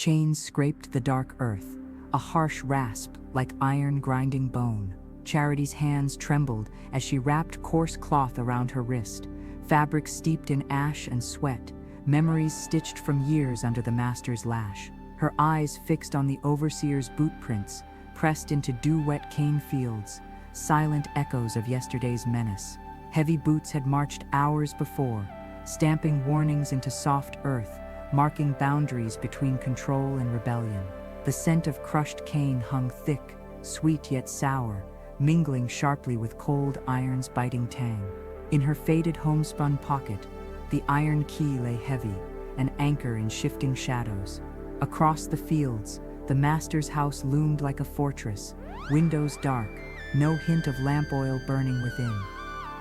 Chains scraped the dark earth, a harsh rasp like iron grinding bone. Charity's hands trembled as she wrapped coarse cloth around her wrist, fabric steeped in ash and sweat, memories stitched from years under the master's lash. Her eyes fixed on the overseer's boot prints, pressed into dew-wet cane fields, silent echoes of yesterday's menace. Heavy boots had marched hours before, stamping warnings into soft earth, marking boundaries between control and rebellion. The scent of crushed cane hung thick, sweet yet sour, mingling sharply with cold iron's biting tang. In her faded homespun pocket, the iron key lay heavy, an anchor in shifting shadows. Across the fields, the master's house loomed like a fortress, windows dark, no hint of lamp oil burning within.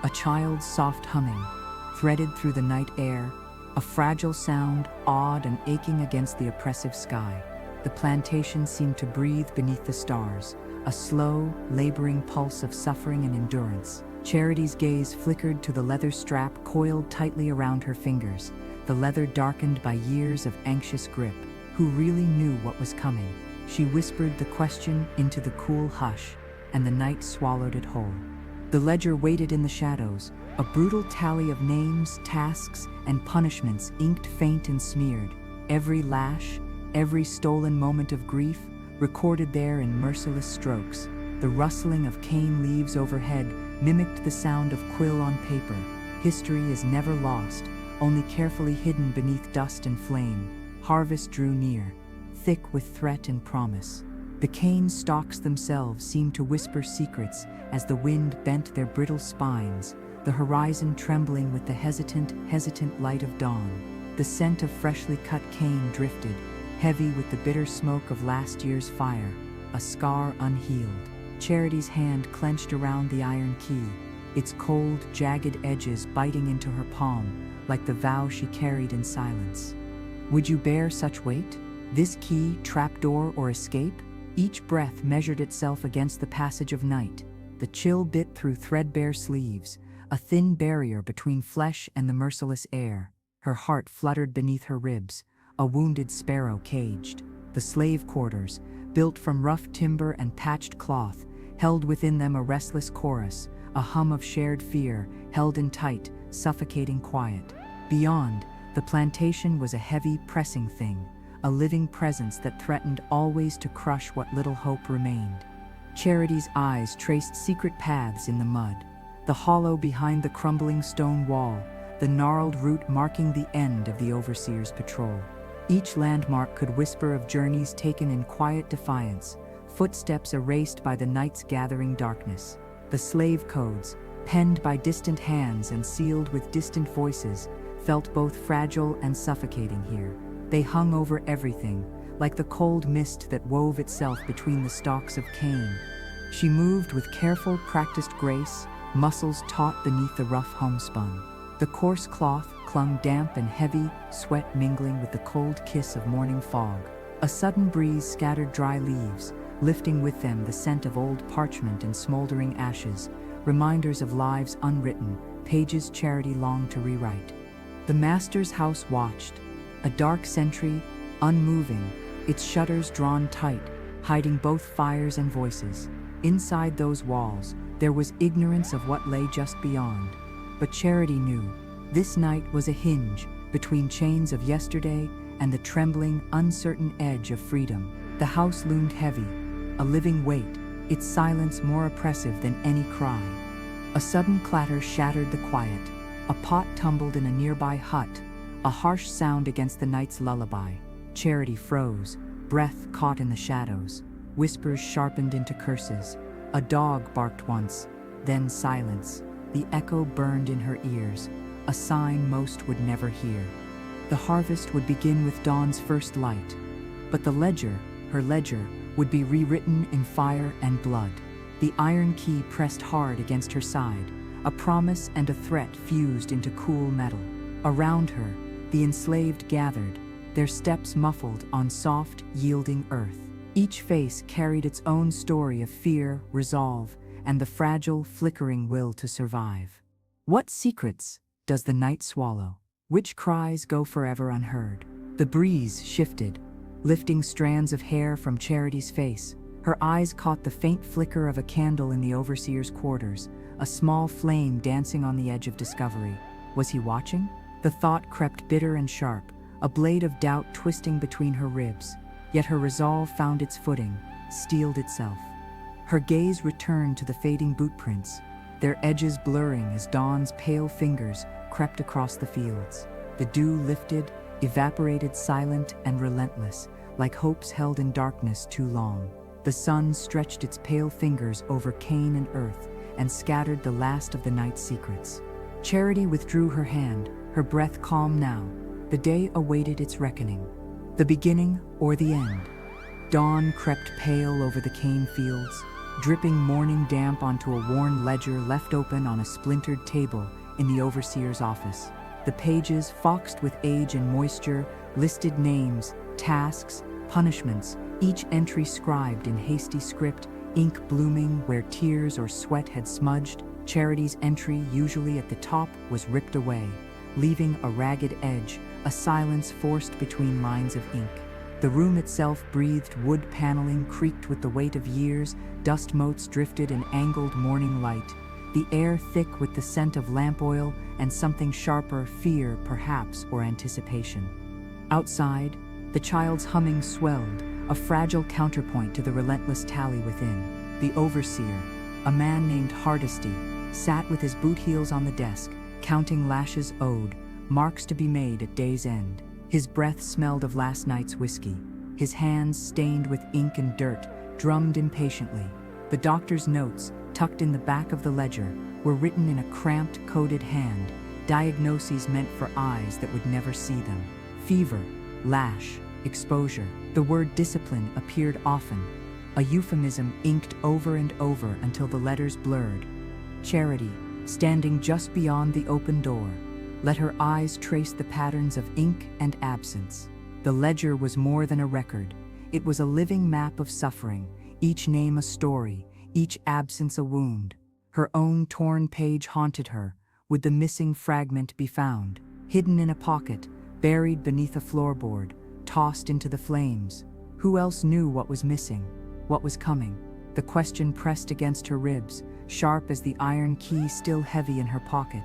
A child's soft humming, threaded through the night air, a fragile sound, awed and aching against the oppressive sky. The plantation seemed to breathe beneath the stars, a slow, laboring pulse of suffering and endurance. Charity's gaze flickered to the leather strap coiled tightly around her fingers, the leather darkened by years of anxious grip. Who really knew what was coming? She whispered the question into the cool hush, and the night swallowed it whole. The ledger waited in the shadows, a brutal tally of names, tasks, and punishments inked faint and smeared. Every lash, every stolen moment of grief, recorded there in merciless strokes. The rustling of cane leaves overhead mimicked the sound of quill on paper. History is never lost, only carefully hidden beneath dust and flame. Harvest drew near, thick with threat and promise. The cane stalks themselves seemed to whisper secrets as the wind bent their brittle spines, the horizon trembling with the hesitant light of dawn. The scent of freshly cut cane drifted, heavy with the bitter smoke of last year's fire, a scar unhealed. Charity's hand clenched around the iron key, its cold, jagged edges biting into her palm like the vow she carried in silence. Would you bear such weight? This key, trapdoor, or escape? Each breath measured itself against the passage of night. The chill bit through threadbare sleeves, a thin barrier between flesh and the merciless air. Her heart fluttered beneath her ribs, a wounded sparrow caged. The slave quarters, built from rough timber and patched cloth, held within them a restless chorus, a hum of shared fear, held in tight, suffocating quiet. Beyond, the plantation was a heavy, pressing thing, a living presence that threatened always to crush what little hope remained. Charity's eyes traced secret paths in the mud, the hollow behind the crumbling stone wall, the gnarled root marking the end of the overseer's patrol. Each landmark could whisper of journeys taken in quiet defiance, footsteps erased by the night's gathering darkness. The slave codes, penned by distant hands and sealed with distant voices, felt both fragile and suffocating here. They hung over everything, like the cold mist that wove itself between the stalks of cane. She moved with careful, practiced grace, muscles taut beneath the rough homespun. The coarse cloth clung damp and heavy, sweat mingling with the cold kiss of morning fog. A sudden breeze scattered dry leaves, lifting with them the scent of old parchment and smoldering ashes, reminders of lives unwritten, pages Charity longed to rewrite. The master's house watched, a dark sentry, unmoving, its shutters drawn tight, hiding both fires and voices. Inside those walls, there was ignorance of what lay just beyond. But Charity knew, this night was a hinge between chains of yesterday and the trembling, uncertain edge of freedom. The house loomed heavy, a living weight, its silence more oppressive than any cry. A sudden clatter shattered the quiet. A pot tumbled in a nearby hut, a harsh sound against the night's lullaby. Charity froze, breath caught in the shadows, whispers sharpened into curses. A dog barked once, then silence. The echo burned in her ears, a sign most would never hear. The harvest would begin with dawn's first light, but the ledger, her ledger, would be rewritten in fire and blood. The iron key pressed hard against her side, a promise and a threat fused into cool metal. Around her, the enslaved gathered, their steps muffled on soft, yielding earth. Each face carried its own story of fear, resolve, and the fragile, flickering will to survive. What secrets does the night swallow? Which cries go forever unheard? The breeze shifted, lifting strands of hair from Charity's face. Her eyes caught the faint flicker of a candle in the overseer's quarters, a small flame dancing on the edge of discovery. Was he watching? The thought crept bitter and sharp, a blade of doubt twisting between her ribs. Yet her resolve found its footing, steeled itself. Her gaze returned to the fading boot prints, their edges blurring as dawn's pale fingers crept across the fields. The dew lifted, evaporated silent and relentless, like hopes held in darkness too long. The sun stretched its pale fingers over cane and earth and scattered the last of the night's secrets. Charity withdrew her hand, her breath calm now. The day awaited its reckoning. The beginning or the end. Dawn crept pale over the cane fields, dripping morning damp onto a worn ledger left open on a splintered table in the overseer's office. The pages, foxed with age and moisture, listed names, tasks, punishments, each entry scribed in hasty script, ink blooming where tears or sweat had smudged. Charity's entry, usually at the top, was ripped away, leaving a ragged edge, a silence forced between lines of ink. The room itself breathed wood paneling creaked with the weight of years, dust motes drifted in angled morning light, the air thick with the scent of lamp oil and something sharper, fear perhaps, or anticipation. Outside, the child's humming swelled, a fragile counterpoint to the relentless tally within. The overseer, a man named Hardesty, sat with his boot heels on the desk, counting lashes owed, marks to be made at day's end. His breath smelled of last night's whiskey. His hands, stained with ink and dirt, drummed impatiently. The doctor's notes, tucked in the back of the ledger, were written in a cramped, coded hand, diagnoses meant for eyes that would never see them. Fever, lash, exposure. The word discipline appeared often, a euphemism inked over and over until the letters blurred. Charity, standing just beyond the open door, let her eyes trace the patterns of ink and absence. The ledger was more than a record. It was a living map of suffering, each name a story, each absence a wound. Her own torn page haunted her. Would the missing fragment be found? Hidden in a pocket, buried beneath a floorboard, tossed into the flames. Who else knew what was missing, what was coming? The question pressed against her ribs, sharp as the iron key still heavy in her pocket.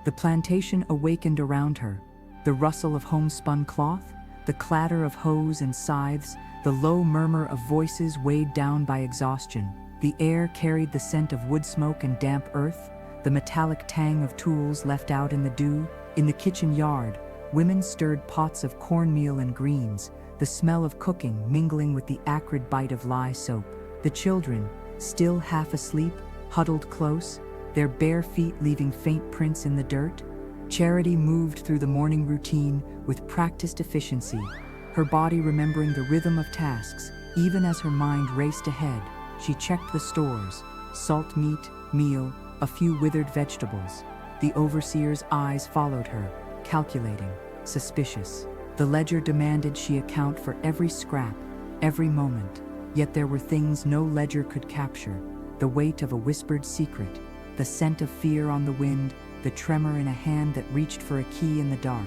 The plantation awakened around her, the rustle of homespun cloth, the clatter of hoes and scythes, the low murmur of voices weighed down by exhaustion. The air carried the scent of wood smoke and damp earth, the metallic tang of tools left out in the dew. In the kitchen yard, women stirred pots of cornmeal and greens, the smell of cooking mingling with the acrid bite of lye soap. The children, still half asleep, huddled close, their bare feet leaving faint prints in the dirt. Charity moved through the morning routine with practiced efficiency, her body remembering the rhythm of tasks. Even as her mind raced ahead, she checked the stores, salt meat, meal, a few withered vegetables. The overseer's eyes followed her, calculating, suspicious. The ledger demanded she account for every scrap, every moment. Yet there were things no ledger could capture: the weight of a whispered secret, the scent of fear on the wind, the tremor in a hand that reached for a key in the dark.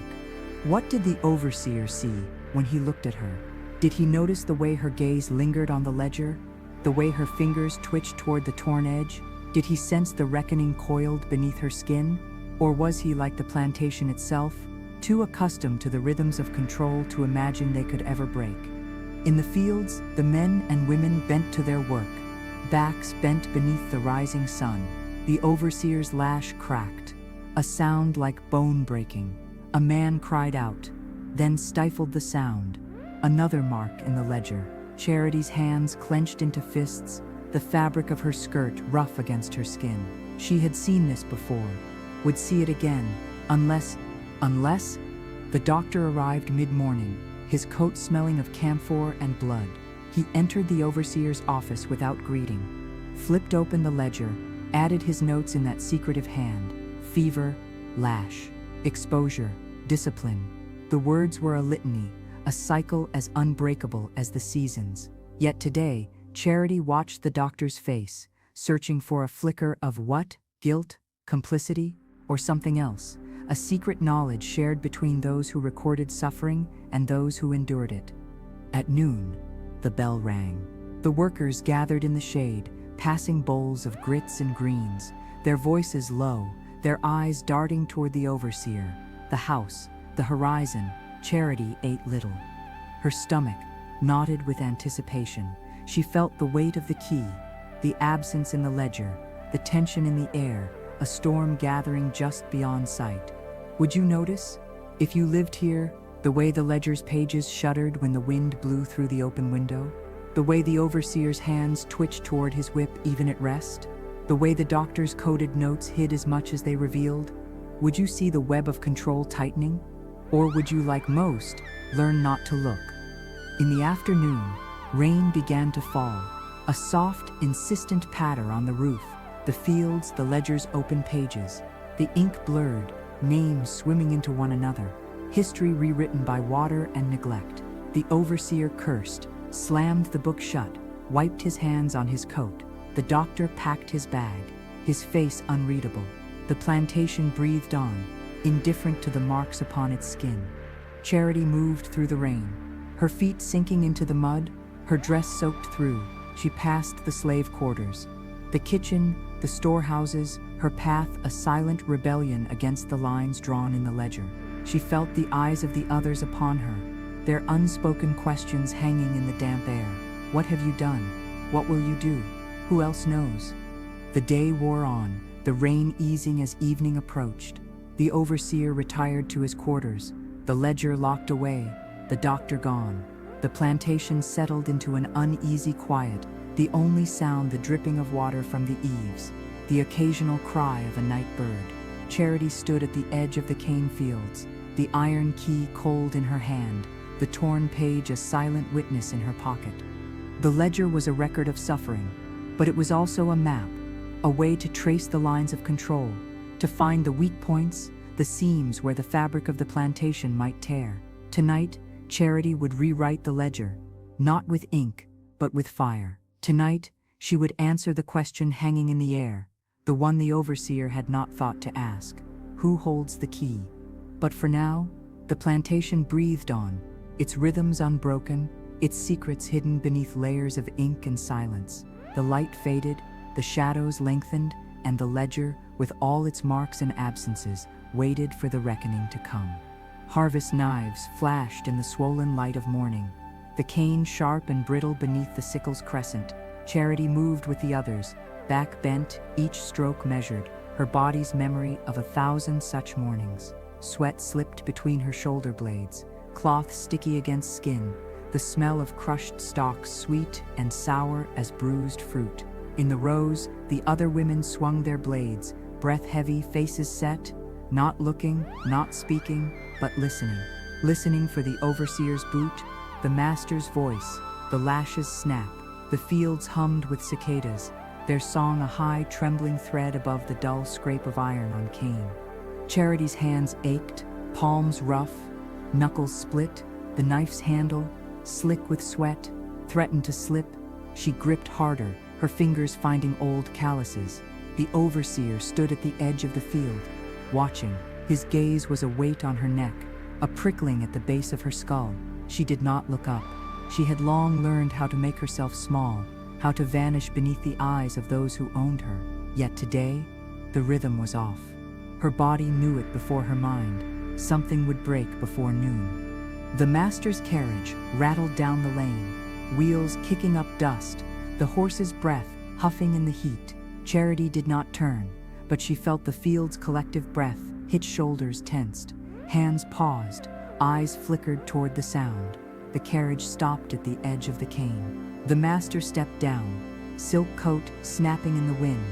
What did the overseer see when he looked at her? Did he notice the way her gaze lingered on the ledger? The way her fingers twitched toward the torn edge? Did he sense the reckoning coiled beneath her skin? Or was he, like the plantation itself, too accustomed to the rhythms of control to imagine they could ever break? In the fields, the men and women bent to their work, backs bent beneath the rising sun. The overseer's lash cracked, a sound like bone breaking. A man cried out, then stifled the sound. Another mark in the ledger. Charity's hands clenched into fists, the fabric of her skirt rough against her skin. She had seen this before, would see it again, unless... The doctor arrived mid-morning, his coat smelling of camphor and blood. He entered the overseer's office without greeting, flipped open the ledger, added his notes in that secretive hand: fever, lash, exposure, discipline. The words were a litany, a cycle as unbreakable as the seasons. Yet today, Charity watched the doctor's face, searching for a flicker of what? Guilt? Complicity? Or something else? A secret knowledge shared between those who recorded suffering and those who endured it. At noon, the bell rang. The workers gathered in the shade, passing bowls of grits and greens, their voices low, their eyes darting toward the overseer. The house, the horizon, Charity ate little. Her stomach knotted with anticipation. She felt the weight of the key, the absence in the ledger, the tension in the air, a storm gathering just beyond sight. Would you notice, if you lived here, the way the ledger's pages shuddered when the wind blew through the open window? The way the overseer's hands twitched toward his whip even at rest? The way the doctor's coded notes hid as much as they revealed? Would you see the web of control tightening? Or would you, like most, learn not to look? In the afternoon, rain began to fall, a soft, insistent patter on the roof, the fields, the ledger's open pages, the ink blurred, names swimming into one another, history rewritten by water and neglect. The overseer cursed, slammed the book shut, wiped his hands on his coat. The doctor packed his bag, his face unreadable. The plantation breathed on, indifferent to the marks upon its skin. Charity moved through the rain, her feet sinking into the mud, her dress soaked through. She passed the slave quarters, the kitchen, the storehouses, her path a silent rebellion against the lines drawn in the ledger. She felt the eyes of the others upon her, their unspoken questions hanging in the damp air. What have you done? What will you do? Who else knows? The day wore on, the rain easing as evening approached. The overseer retired to his quarters, the ledger locked away, the doctor gone. The plantation settled into an uneasy quiet, the only sound the dripping of water from the eaves, the occasional cry of a night bird. Charity stood at the edge of the cane fields, the iron key cold in her hand, the torn page a silent witness in her pocket. The ledger was a record of suffering, but it was also a map, a way to trace the lines of control, to find the weak points, the seams where the fabric of the plantation might tear. Tonight, Charity would rewrite the ledger, not with ink, but with fire. Tonight, she would answer the question hanging in the air, the one the overseer had not thought to ask: who holds the key? But for now, the plantation breathed on, its rhythms unbroken, its secrets hidden beneath layers of ink and silence. The light faded, the shadows lengthened, and the ledger, with all its marks and absences, waited for the reckoning to come. Harvest knives flashed in the swollen light of morning, the cane sharp and brittle beneath the sickle's crescent. Charity moved with the others, back bent, each stroke measured, her body's memory of 1,000 such mornings. Sweat slipped between her shoulder blades, cloth sticky against skin, the smell of crushed stalks sweet and sour as bruised fruit. In the rows, the other women swung their blades, breath heavy, faces set, not looking, not speaking, but listening. Listening for the overseer's boot, the master's voice, the lashes snap. The fields hummed with cicadas, their song a high, trembling thread above the dull scrape of iron on cane. Charity's hands ached, palms rough, knuckles split, the knife's handle, slick with sweat, threatened to slip. She gripped harder, her fingers finding old calluses. The overseer stood at the edge of the field, watching. His gaze was a weight on her neck, a prickling at the base of her skull. She did not look up. She had long learned how to make herself small, how to vanish beneath the eyes of those who owned her. Yet today, the rhythm was off. Her body knew it before her mind. Something would break before noon. The master's carriage rattled down the lane, wheels kicking up dust, the horse's breath huffing in the heat. Charity did not turn, but she felt the field's collective breath, hit shoulders tensed, hands paused, eyes flickered toward the sound. The carriage stopped at the edge of the cane. The master stepped down, silk coat snapping in the wind,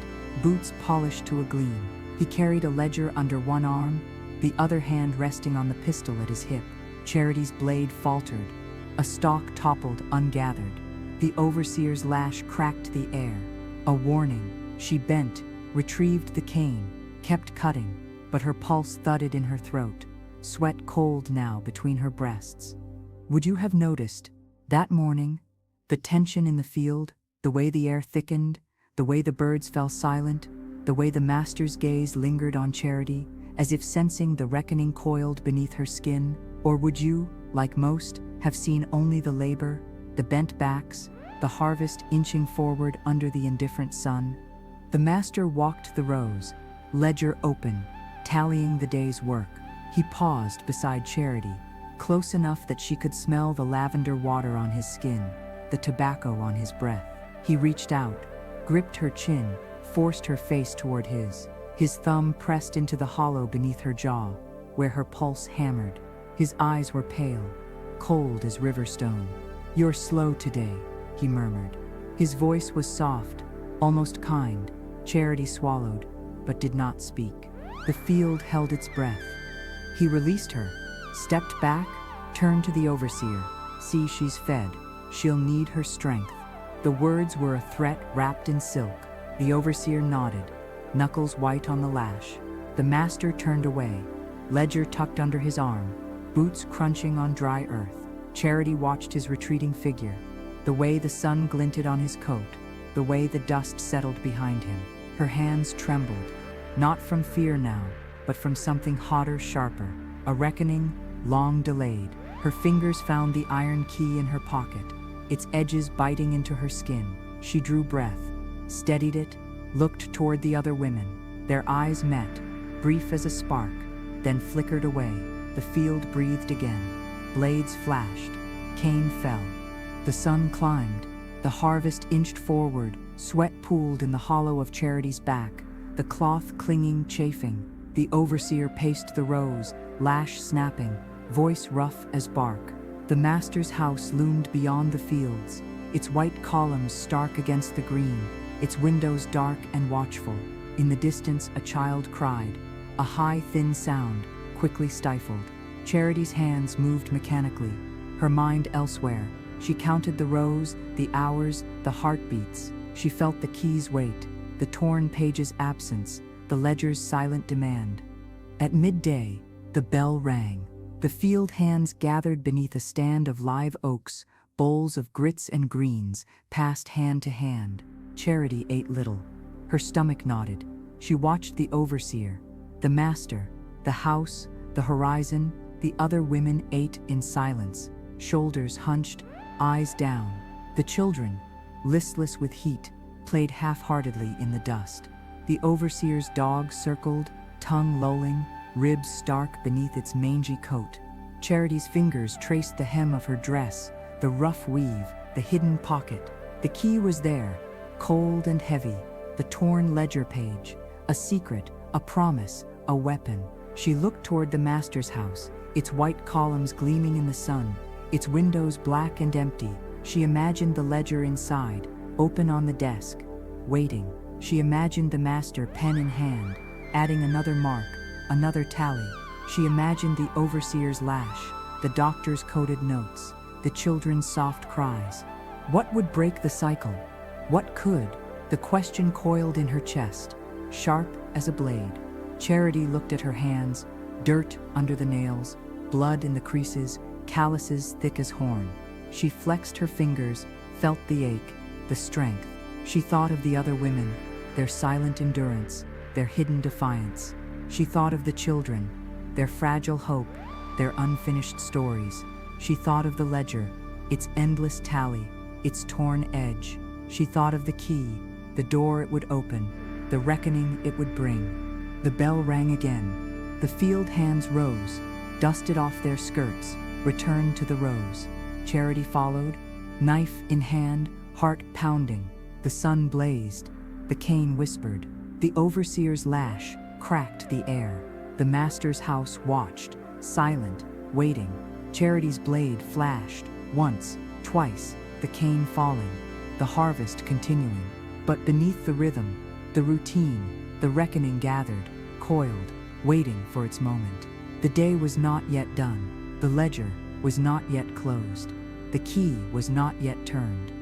boots polished to a gleam. He carried a ledger under one arm, the other hand resting on the pistol at his hip. Charity's blade faltered. A stalk toppled ungathered. The overseer's lash cracked the air. A warning. She bent, retrieved the cane, kept cutting, but her pulse thudded in her throat, sweat cold now between her breasts. Would you have noticed, that morning, the tension in the field, the way the air thickened, the way the birds fell silent, the way the master's gaze lingered on Charity, as if sensing the reckoning coiled beneath her skin? Or would you, like most, have seen only the labor, the bent backs, the harvest inching forward under the indifferent sun. The master walked the rows, ledger open, tallying the day's work. He paused beside Charity, close enough that she could smell the lavender water on his skin, the tobacco on his breath. He reached out, gripped her chin, forced her face toward his. His thumb pressed into the hollow beneath her jaw, where her pulse hammered. His eyes were pale, cold as river stone. "You're slow today," he murmured. His voice was soft, almost kind. Charity swallowed, but did not speak. The field held its breath. He released her, stepped back, turned to the overseer. "See, she's fed. She'll need her strength." The words were a threat wrapped in silk. The overseer nodded, knuckles white on the lash. The master turned away, ledger tucked under his arm, boots crunching on dry earth. Charity watched his retreating figure, the way the sun glinted on his coat, the way the dust settled behind him. Her hands trembled, not from fear now, but from something hotter, sharper, a reckoning long delayed. Her fingers found the iron key in her pocket, its edges biting into her skin. She drew breath, steadied it, looked toward the other women. Their eyes met, brief as a spark, then flickered away. The field breathed again. Blades flashed. Cane fell. The sun climbed. The harvest inched forward. Sweat pooled in the hollow of Charity's back, the cloth clinging, chafing. The overseer paced the rows, lash snapping, voice rough as bark. The master's house loomed beyond the fields, its white columns stark against the green, its windows dark and watchful. In the distance, a child cried, a high, thin sound, quickly stifled. Charity's hands moved mechanically, her mind elsewhere. She counted the rows, the hours, the heartbeats. She felt the key's weight, the torn page's absence, the ledger's silent demand. At midday, the bell rang. The field hands gathered beneath a stand of live oaks, bowls of grits and greens, passed hand to hand. Charity ate little. Her stomach knotted. She watched the overseer, the master, the house, the horizon. The other women ate in silence, shoulders hunched, eyes down. The children, listless with heat, played half-heartedly in the dust. The overseer's dog circled, tongue lolling, ribs stark beneath its mangy coat. Charity's fingers traced the hem of her dress, the rough weave, the hidden pocket. The key was there, cold and heavy, the torn ledger page, a secret, a promise, a weapon. She looked toward the master's house, its white columns gleaming in the sun, its windows black and empty. She imagined the ledger inside, open on the desk, waiting. She imagined the master, pen in hand, adding another mark, another tally. She imagined the overseer's lash, the doctor's coded notes, the children's soft cries. What would break the cycle? What could? The question coiled in her chest, sharp as a blade. Charity looked at her hands, dirt under the nails, blood in the creases, calluses thick as horn. She flexed her fingers, felt the ache, the strength. She thought of the other women, their silent endurance, their hidden defiance. She thought of the children, their fragile hope, their unfinished stories. She thought of the ledger, its endless tally, its torn edge. She thought of the key, the door it would open, the reckoning it would bring. The bell rang again. The field hands rose, dusted off their skirts, returned to the rows. Charity followed, knife in hand, heart pounding. The sun blazed. The cane whispered. The overseer's lash cracked the air. The master's house watched, silent, waiting. Charity's blade flashed, once, twice, the cane falling, the harvest continuing. But beneath the rhythm, the routine, the reckoning gathered, coiled, waiting for its moment. The day was not yet done. The ledger was not yet closed. The key was not yet turned.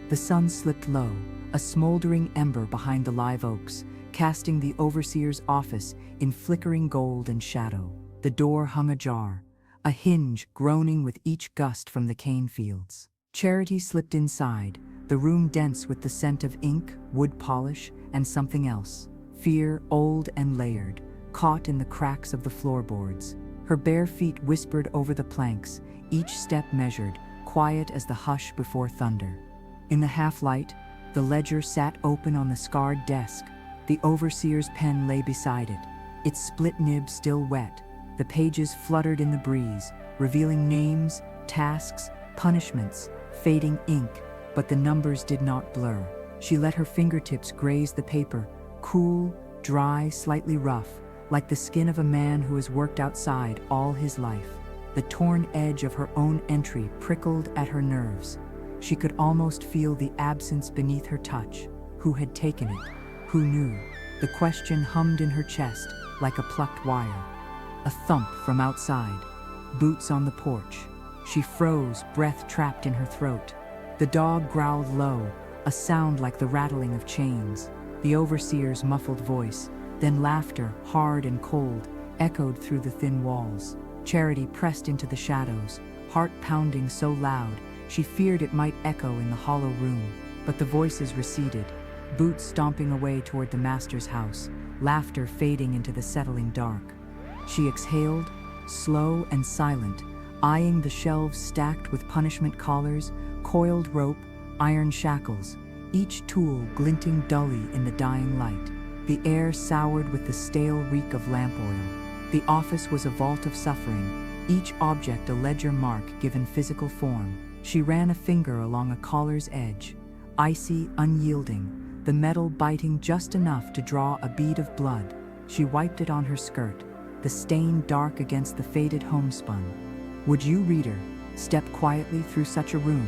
The sun slipped low, a smoldering ember behind the live oaks, casting the overseer's office in flickering gold and shadow. The door hung ajar, a hinge groaning with each gust from the cane fields. Charity slipped inside, the room dense with the scent of ink, wood polish, and something else. Fear, old and layered, caught in the cracks of the floorboards. Her bare feet whispered over the planks, each step measured, quiet as the hush before thunder. In the half-light, the ledger sat open on the scarred desk. The overseer's pen lay beside it, its split nib still wet. The pages fluttered in the breeze, revealing names, tasks, punishments, fading ink, but the numbers did not blur. She let her fingertips graze the paper, cool, dry, slightly rough, like the skin of a man who has worked outside all his life. The torn edge of her own entry prickled at her nerves. She could almost feel the absence beneath her touch. Who had taken it? Who knew? The question hummed in her chest like a plucked wire. A thump from outside. Boots on the porch. She froze, breath trapped in her throat. The dog growled low, a sound like the rattling of chains. The overseer's muffled voice, then laughter, hard and cold, echoed through the thin walls. Charity pressed into the shadows, heart pounding so loud she feared it might echo in the hollow room. But the voices receded, boots stomping away toward the master's house, laughter fading into the settling dark. She exhaled, slow and silent, eyeing the shelves stacked with punishment collars, coiled rope, iron shackles, each tool glinting dully in the dying light. The air soured with the stale reek of lamp oil. The office was a vault of suffering, each object a ledger mark given physical form. She ran a finger along a collar's edge, icy, unyielding, the metal biting just enough to draw a bead of blood. She wiped it on her skirt, the stain dark against the faded homespun. Would you, reader, step quietly through such a room,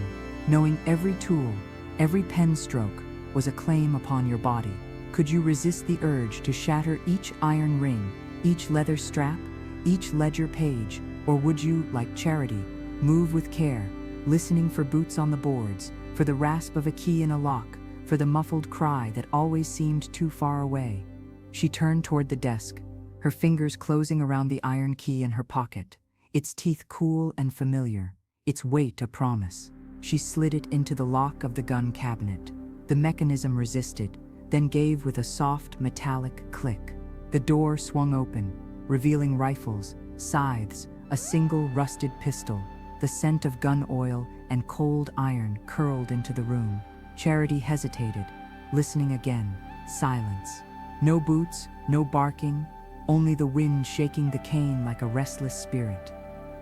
knowing every tool, every pen stroke was a claim upon your body? Could you resist the urge to shatter each iron ring, each leather strap, each ledger page, or would you, like Charity, move with care, listening for boots on the boards, for the rasp of a key in a lock, for the muffled cry that always seemed too far away? She turned toward the desk, her fingers closing around the iron key in her pocket, its teeth cool and familiar, its weight a promise. She slid it into the lock of the gun cabinet. The mechanism resisted, then gave with a soft, metallic click. The door swung open, revealing rifles, scythes, a single rusted pistol. The scent of gun oil and cold iron curled into the room. Charity hesitated, listening again. Silence. No boots, no barking, only the wind shaking the cane like a restless spirit.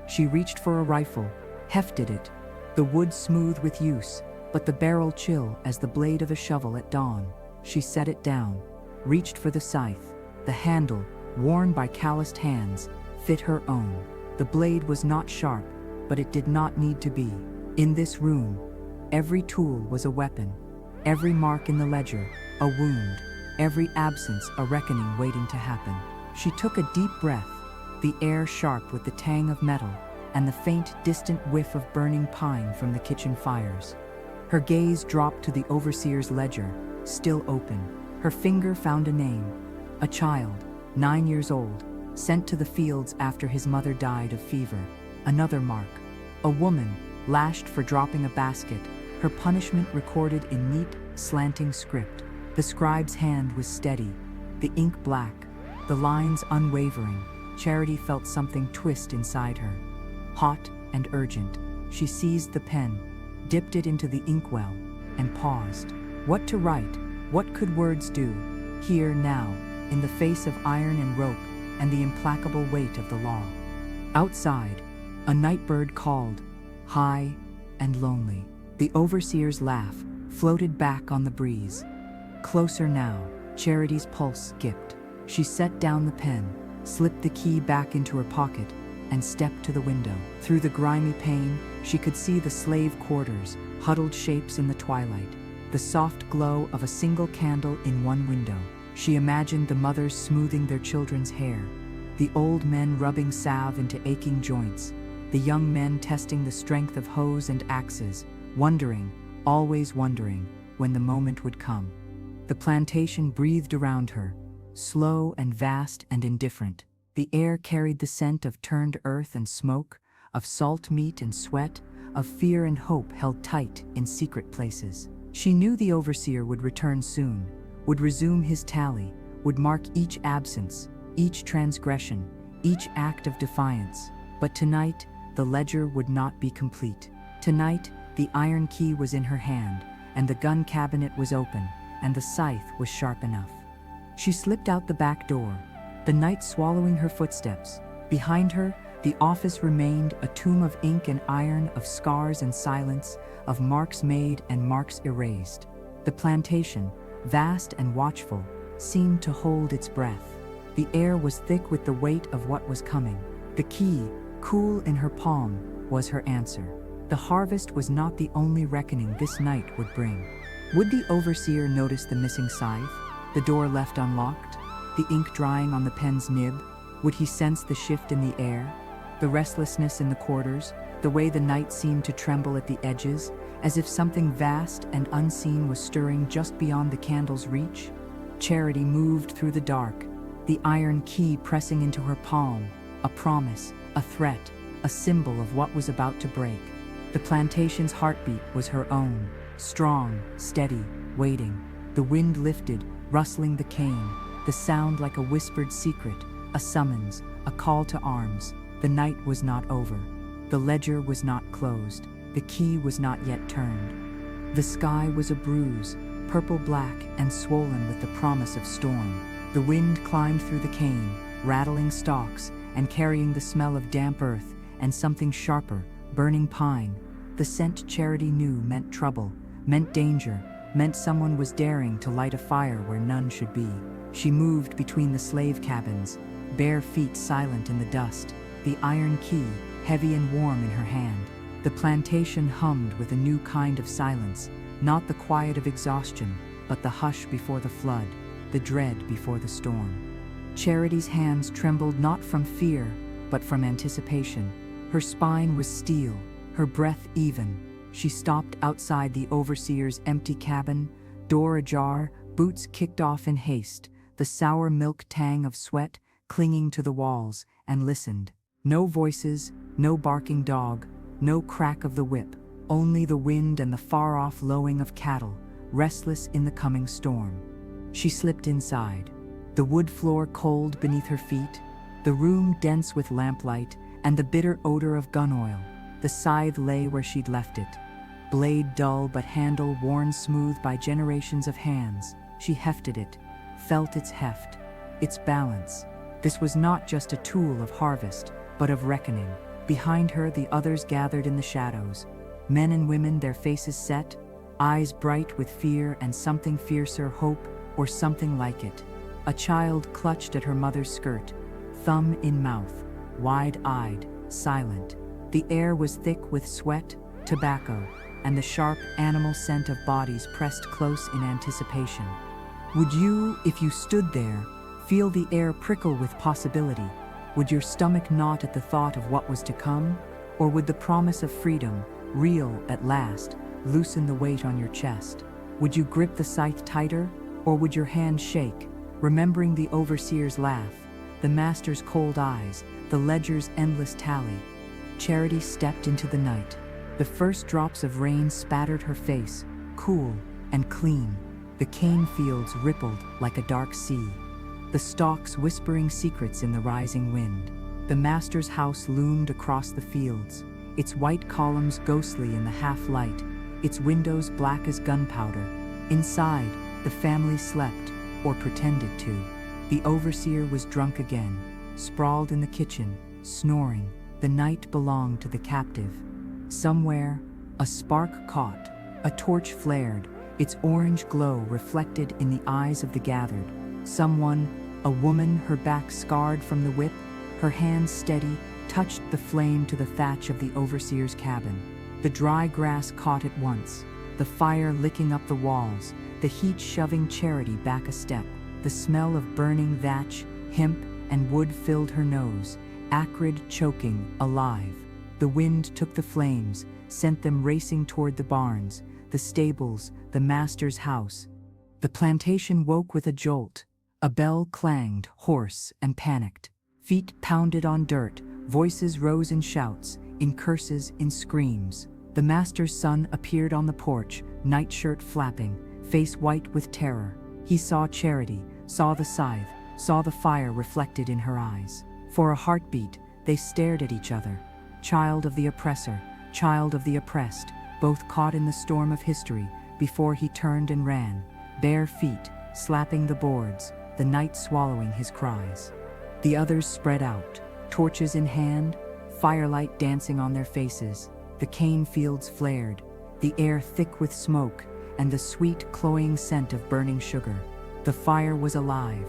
She reached for a rifle, hefted it, the wood smooth with use, but the barrel chill as the blade of a shovel at dawn. She set it down, reached for the scythe. The handle, worn by calloused hands, fit her own. The blade was not sharp, but it did not need to be. In this room, every tool was a weapon, every mark in the ledger, a wound, every absence a reckoning waiting to happen. She took a deep breath, the air sharp with the tang of metal and the faint, distant whiff of burning pine from the kitchen fires. Her gaze dropped to the overseer's ledger, still open. Her finger found a name. A child, 9 years old, sent to the fields after his mother died of fever. Another mark. A woman, lashed for dropping a basket, her punishment recorded in neat, slanting script. The scribe's hand was steady, the ink black, the lines unwavering. Charity felt something twist inside her. Hot and urgent, she seized the pen, dipped it into the inkwell, and paused. What to write? What could words do? Here, now, in the face of iron and rope and the implacable weight of the law. Outside, a nightbird called, high and lonely. The overseer's laugh floated back on the breeze. Closer now, Charity's pulse skipped. She set down the pen, slipped the key back into her pocket, and stepped to the window. Through the grimy pane, she could see the slave quarters, huddled shapes in the twilight, the soft glow of a single candle in one window. She imagined the mothers smoothing their children's hair, the old men rubbing salve into aching joints, the young men testing the strength of hoes and axes, wondering, always wondering, when the moment would come. The plantation breathed around her, slow and vast and indifferent. The air carried the scent of turned earth and smoke, of salt meat and sweat, of fear and hope held tight in secret places. She knew the overseer would return soon, would resume his tally, would mark each absence, each transgression, each act of defiance. But tonight, the ledger would not be complete. Tonight, the iron key was in her hand, and the gun cabinet was open, and the scythe was sharp enough. She slipped out the back door, the night swallowing her footsteps. Behind her, the office remained a tomb of ink and iron, of scars and silence, of marks made and marks erased. The plantation, vast and watchful, seemed to hold its breath. The air was thick with the weight of what was coming. The key, cool in her palm, was her answer. The harvest was not the only reckoning this night would bring. Would the overseer notice the missing scythe, the door left unlocked, the ink drying on the pen's nib? Would he sense the shift in the air, the restlessness in the quarters, the way the night seemed to tremble at the edges, as if something vast and unseen was stirring just beyond the candle's reach? Charity moved through the dark, the iron key pressing into her palm, a promise, a threat, a symbol of what was about to break. The plantation's heartbeat was her own, strong, steady, waiting. The wind lifted, rustling the cane, the sound like a whispered secret, a summons, a call to arms. The night was not over. The ledger was not closed. The key was not yet turned. The sky was a bruise, purple-black and swollen with the promise of storm. The wind climbed through the cane, rattling stalks and carrying the smell of damp earth and something sharper, burning pine. The scent Charity knew meant trouble, meant danger, meant someone was daring to light a fire where none should be. She moved between the slave cabins, bare feet silent in the dust, the iron key heavy and warm in her hand. The plantation hummed with a new kind of silence, not the quiet of exhaustion, but the hush before the flood, the dread before the storm. Charity's hands trembled not from fear, but from anticipation. Her spine was steel, her breath even. She stopped outside the overseer's empty cabin, door ajar, boots kicked off in haste, the sour milk tang of sweat clinging to the walls, and listened. No voices, no barking dog, no crack of the whip, only the wind and the far-off lowing of cattle, restless in the coming storm. She slipped inside, the wood floor cold beneath her feet, the room dense with lamplight and the bitter odor of gun oil. The scythe lay where she'd left it, blade dull but handle worn smooth by generations of hands. She hefted it, felt its heft, its balance. This was not just a tool of harvest, but of reckoning. Behind her, the others gathered in the shadows, men and women, their faces set, eyes bright with fear and something fiercer, hope, or something like it. A child clutched at her mother's skirt, thumb in mouth, wide-eyed, silent. The air was thick with sweat, tobacco, and the sharp animal scent of bodies pressed close in anticipation. Would you, if you stood there, feel the air prickle with possibility? Would your stomach knot at the thought of what was to come? Or would the promise of freedom, real at last, loosen the weight on your chest? Would you grip the scythe tighter, or would your hand shake, remembering the overseer's laugh, the master's cold eyes, the ledger's endless tally? Charity stepped into the night. The first drops of rain spattered her face, cool and clean. The cane fields rippled like a dark sea, the stalks whispering secrets in the rising wind. The master's house loomed across the fields, its white columns ghostly in the half-light, its windows black as gunpowder. Inside, the family slept, or pretended to. The overseer was drunk again, sprawled in the kitchen, snoring. The night belonged to the captive. Somewhere, a spark caught, a torch flared, its orange glow reflected in the eyes of the gathered. Someone, a woman, her back scarred from the whip, her hands steady, touched the flame to the thatch of the overseer's cabin. The dry grass caught at once, the fire licking up the walls, the heat shoving Charity back a step. The smell of burning thatch, hemp, and wood filled her nose, acrid, choking, alive. The wind took the flames, sent them racing toward the barns, the stables, the master's house. The plantation woke with a jolt. A bell clanged, hoarse and panicked. Feet pounded on dirt, voices rose in shouts, in curses, in screams. The master's son appeared on the porch, nightshirt flapping, face white with terror. He saw Charity, saw the scythe, saw the fire reflected in her eyes. For a heartbeat, they stared at each other. child of the oppressor, child of the oppressed, both caught in the storm of history before he turned and ran, bare feet, slapping the boards, the night swallowing his cries. The others spread out, torches in hand, firelight dancing on their faces. The cane fields flared, the air thick with smoke and the sweet, cloying scent of burning sugar. The fire was alive,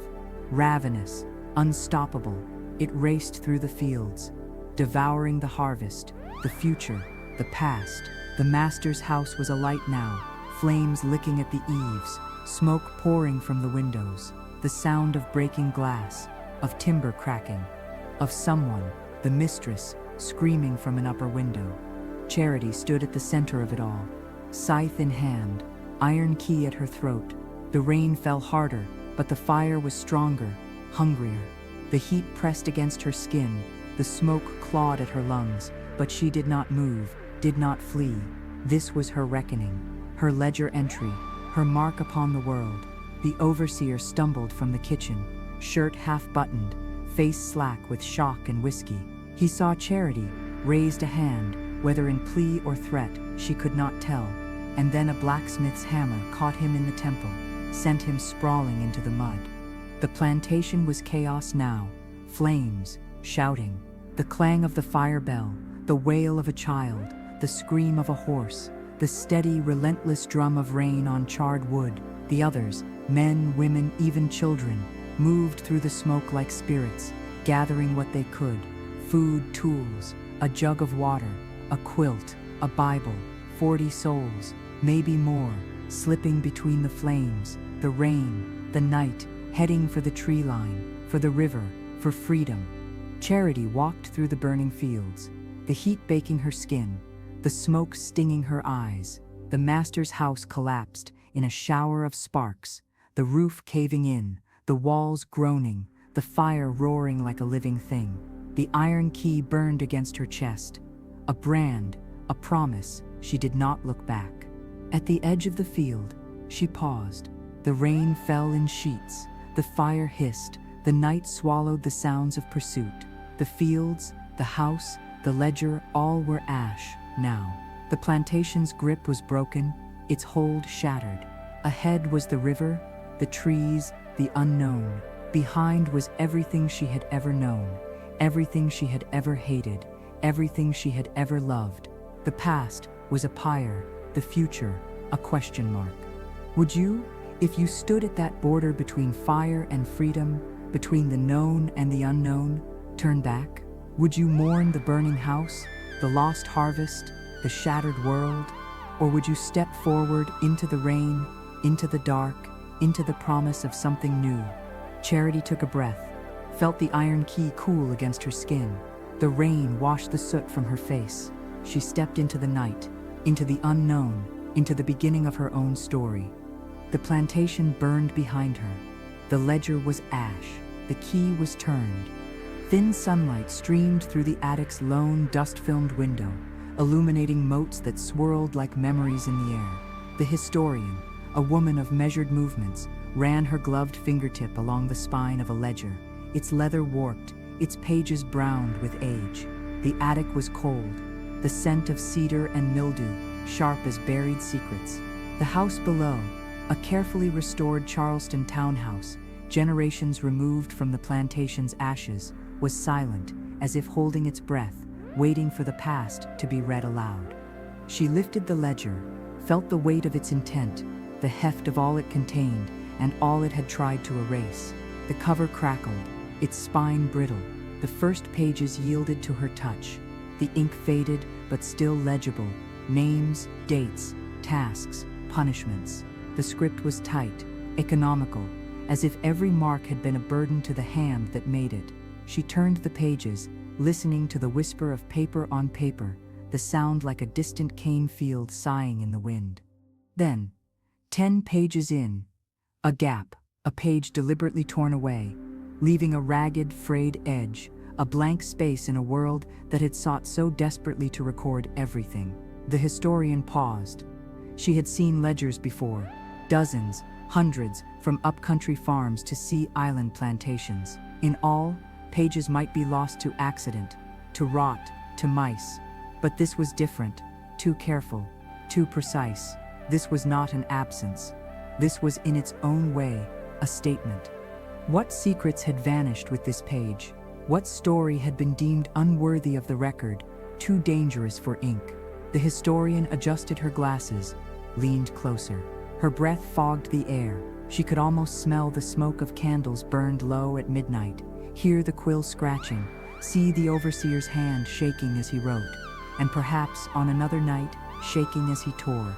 ravenous, unstoppable. It raced through the fields, devouring the harvest, the future, the past. The master's house was alight now, flames licking at the eaves, smoke pouring from the windows, the sound of breaking glass, of timber cracking, of someone, the mistress, screaming from an upper window. Charity stood at the center of it all, scythe in hand, iron key at her throat. The rain fell harder, but the fire was stronger, hungrier. The heat pressed against her skin, the smoke clawed at her lungs, but she did not move, did not flee. This was her reckoning, her ledger entry, her mark upon the world. The overseer stumbled from the kitchen, shirt half-buttoned, face slack with shock and whiskey. He saw Charity, raised a hand, whether in plea or threat, she could not tell, and then a blacksmith's hammer caught him in the temple, sent him sprawling into the mud. The plantation was chaos now, flames, shouting, the clang of the fire bell, the wail of a child, the scream of a horse, the steady, relentless drum of rain on charred wood. The others, men, women, even children, moved through the smoke like spirits, gathering what they could: food, tools, a jug of water, a quilt, a Bible, 40 souls, maybe more, slipping between the flames, the rain, the night, heading for the tree line, for the river, for freedom. Charity walked through the burning fields, the heat baking her skin, the smoke stinging her eyes. The master's house collapsed in a shower of sparks, the roof caving in, the walls groaning, the fire roaring like a living thing. The iron key burned against her chest. A brand, a promise. She did not look back. At the edge of the field, she paused. The rain fell in sheets. The fire hissed. The night swallowed the sounds of pursuit. The fields, the house, the ledger, all were ash now. The plantation's grip was broken, its hold shattered. Ahead was the river, the trees, the unknown. Behind was everything she had ever known, everything she had ever hated, everything she had ever loved. The past was a pyre, the future a question mark. Would you, if you stood at that border between fire and freedom, between the known and the unknown, turn back? Would you mourn the burning house, the lost harvest, the shattered world? Or would you step forward into the rain, into the dark, into the promise of something new? Charity took a breath, felt the iron key cool against her skin. The rain washed the soot from her face. She stepped into the night, into the unknown, into the beginning of her own story. The plantation burned behind her. The ledger was ash. The key was turned. Thin sunlight streamed through the attic's lone, dust-filmed window, illuminating motes that swirled like memories in the air. The historian, a woman of measured movements, ran her gloved fingertip along the spine of a ledger, its leather warped, its pages browned with age. The attic was cold, the scent of cedar and mildew, sharp as buried secrets. The house below, a carefully restored Charleston townhouse, generations removed from the plantation's ashes, was silent, as if holding its breath, waiting for the past to be read aloud. She lifted the ledger, felt the weight of its intent, the heft of all it contained, and all it had tried to erase. The cover crackled, its spine brittle. The first pages yielded to her touch. The ink faded, but still legible. Names, dates, tasks, punishments. The script was tight, economical, as if every mark had been a burden to the hand that made it. She turned the pages, listening to the whisper of paper on paper, the sound like a distant cane field sighing in the wind. Then, 10 pages in, a gap, a page deliberately torn away, leaving a ragged, frayed edge, a blank space in a world that had sought so desperately to record everything. The historian paused. She had seen ledgers before, dozens, hundreds, from upcountry farms to sea island plantations. In all, pages might be lost to accident, to rot, to mice. But this was different, too careful, too precise. This was not an absence. This was in its own way a statement. What secrets had vanished with this page? What story had been deemed unworthy of the record, too dangerous for ink? The historian adjusted her glasses, leaned closer. Her breath fogged the air. She could almost smell the smoke of candles burned low at midnight, hear the quill scratching, see the overseer's hand shaking as he wrote, and perhaps on another night, shaking as he tore.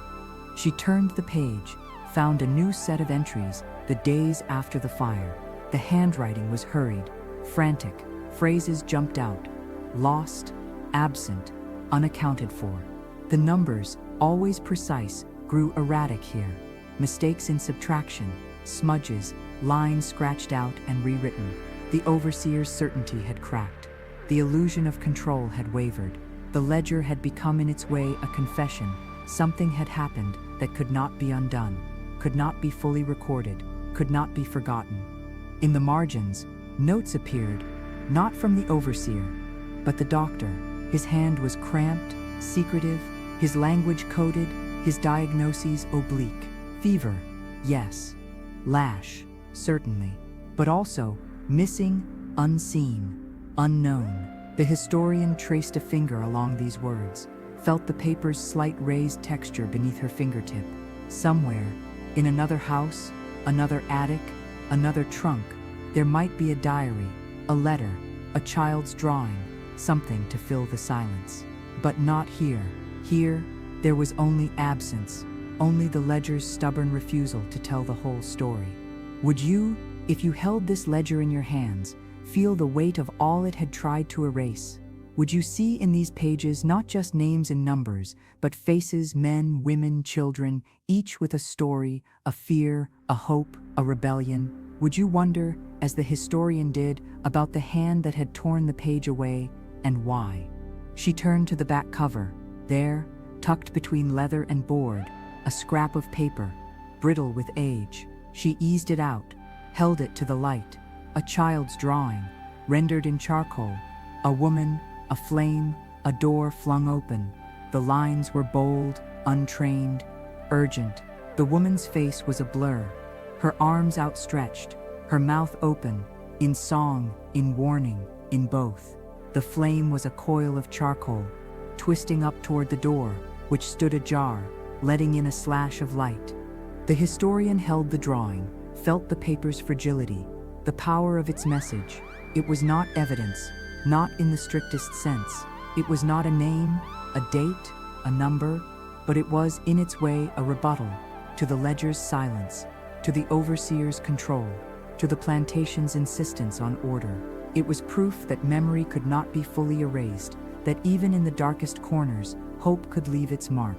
She turned the page, found a new set of entries, the days after the fire. The handwriting was hurried, frantic. Phrases jumped out: lost, absent, unaccounted for. The numbers, always precise, grew erratic here. Mistakes in subtraction, smudges, lines scratched out and rewritten. The overseer's certainty had cracked. The illusion of control had wavered. The ledger had become in its way a confession. Something had happened that could not be undone, could not be fully recorded, could not be forgotten. In the margins, notes appeared, not from the overseer, but the doctor. His hand was cramped, secretive, his language coded, his diagnoses oblique. Fever, yes. Lash, certainly. But also, missing, unseen, unknown. The historian traced a finger along these words, felt the paper's slight raised texture beneath her fingertip. Somewhere, in another house, another attic, another trunk, there might be a diary, a letter, a child's drawing, something to fill the silence. But not here. Here, there was only absence, only the ledger's stubborn refusal to tell the whole story. Would you, if you held this ledger in your hands, feel the weight of all it had tried to erase? Would you see in these pages not just names and numbers, but faces, men, women, children, each with a story, a fear, a hope, a rebellion? Would you wonder, as the historian did, about the hand that had torn the page away, and why? She turned to the back cover. There, tucked between leather and board, a scrap of paper, brittle with age. She eased it out, held it to the light. A child's drawing, rendered in charcoal. A woman, a flame, a door flung open. The lines were bold, untrained, urgent. The woman's face was a blur, her arms outstretched, her mouth open, in song, in warning, in both. The flame was a coil of charcoal, twisting up toward the door, which stood ajar, letting in a slash of light. The historian held the drawing, felt the paper's fragility, the power of its message. It was not evidence, not in the strictest sense. It was not a name, a date, a number, but it was in its way a rebuttal to the ledger's silence, to the overseer's control, to the plantation's insistence on order. It was proof that memory could not be fully erased, that even in the darkest corners, hope could leave its mark.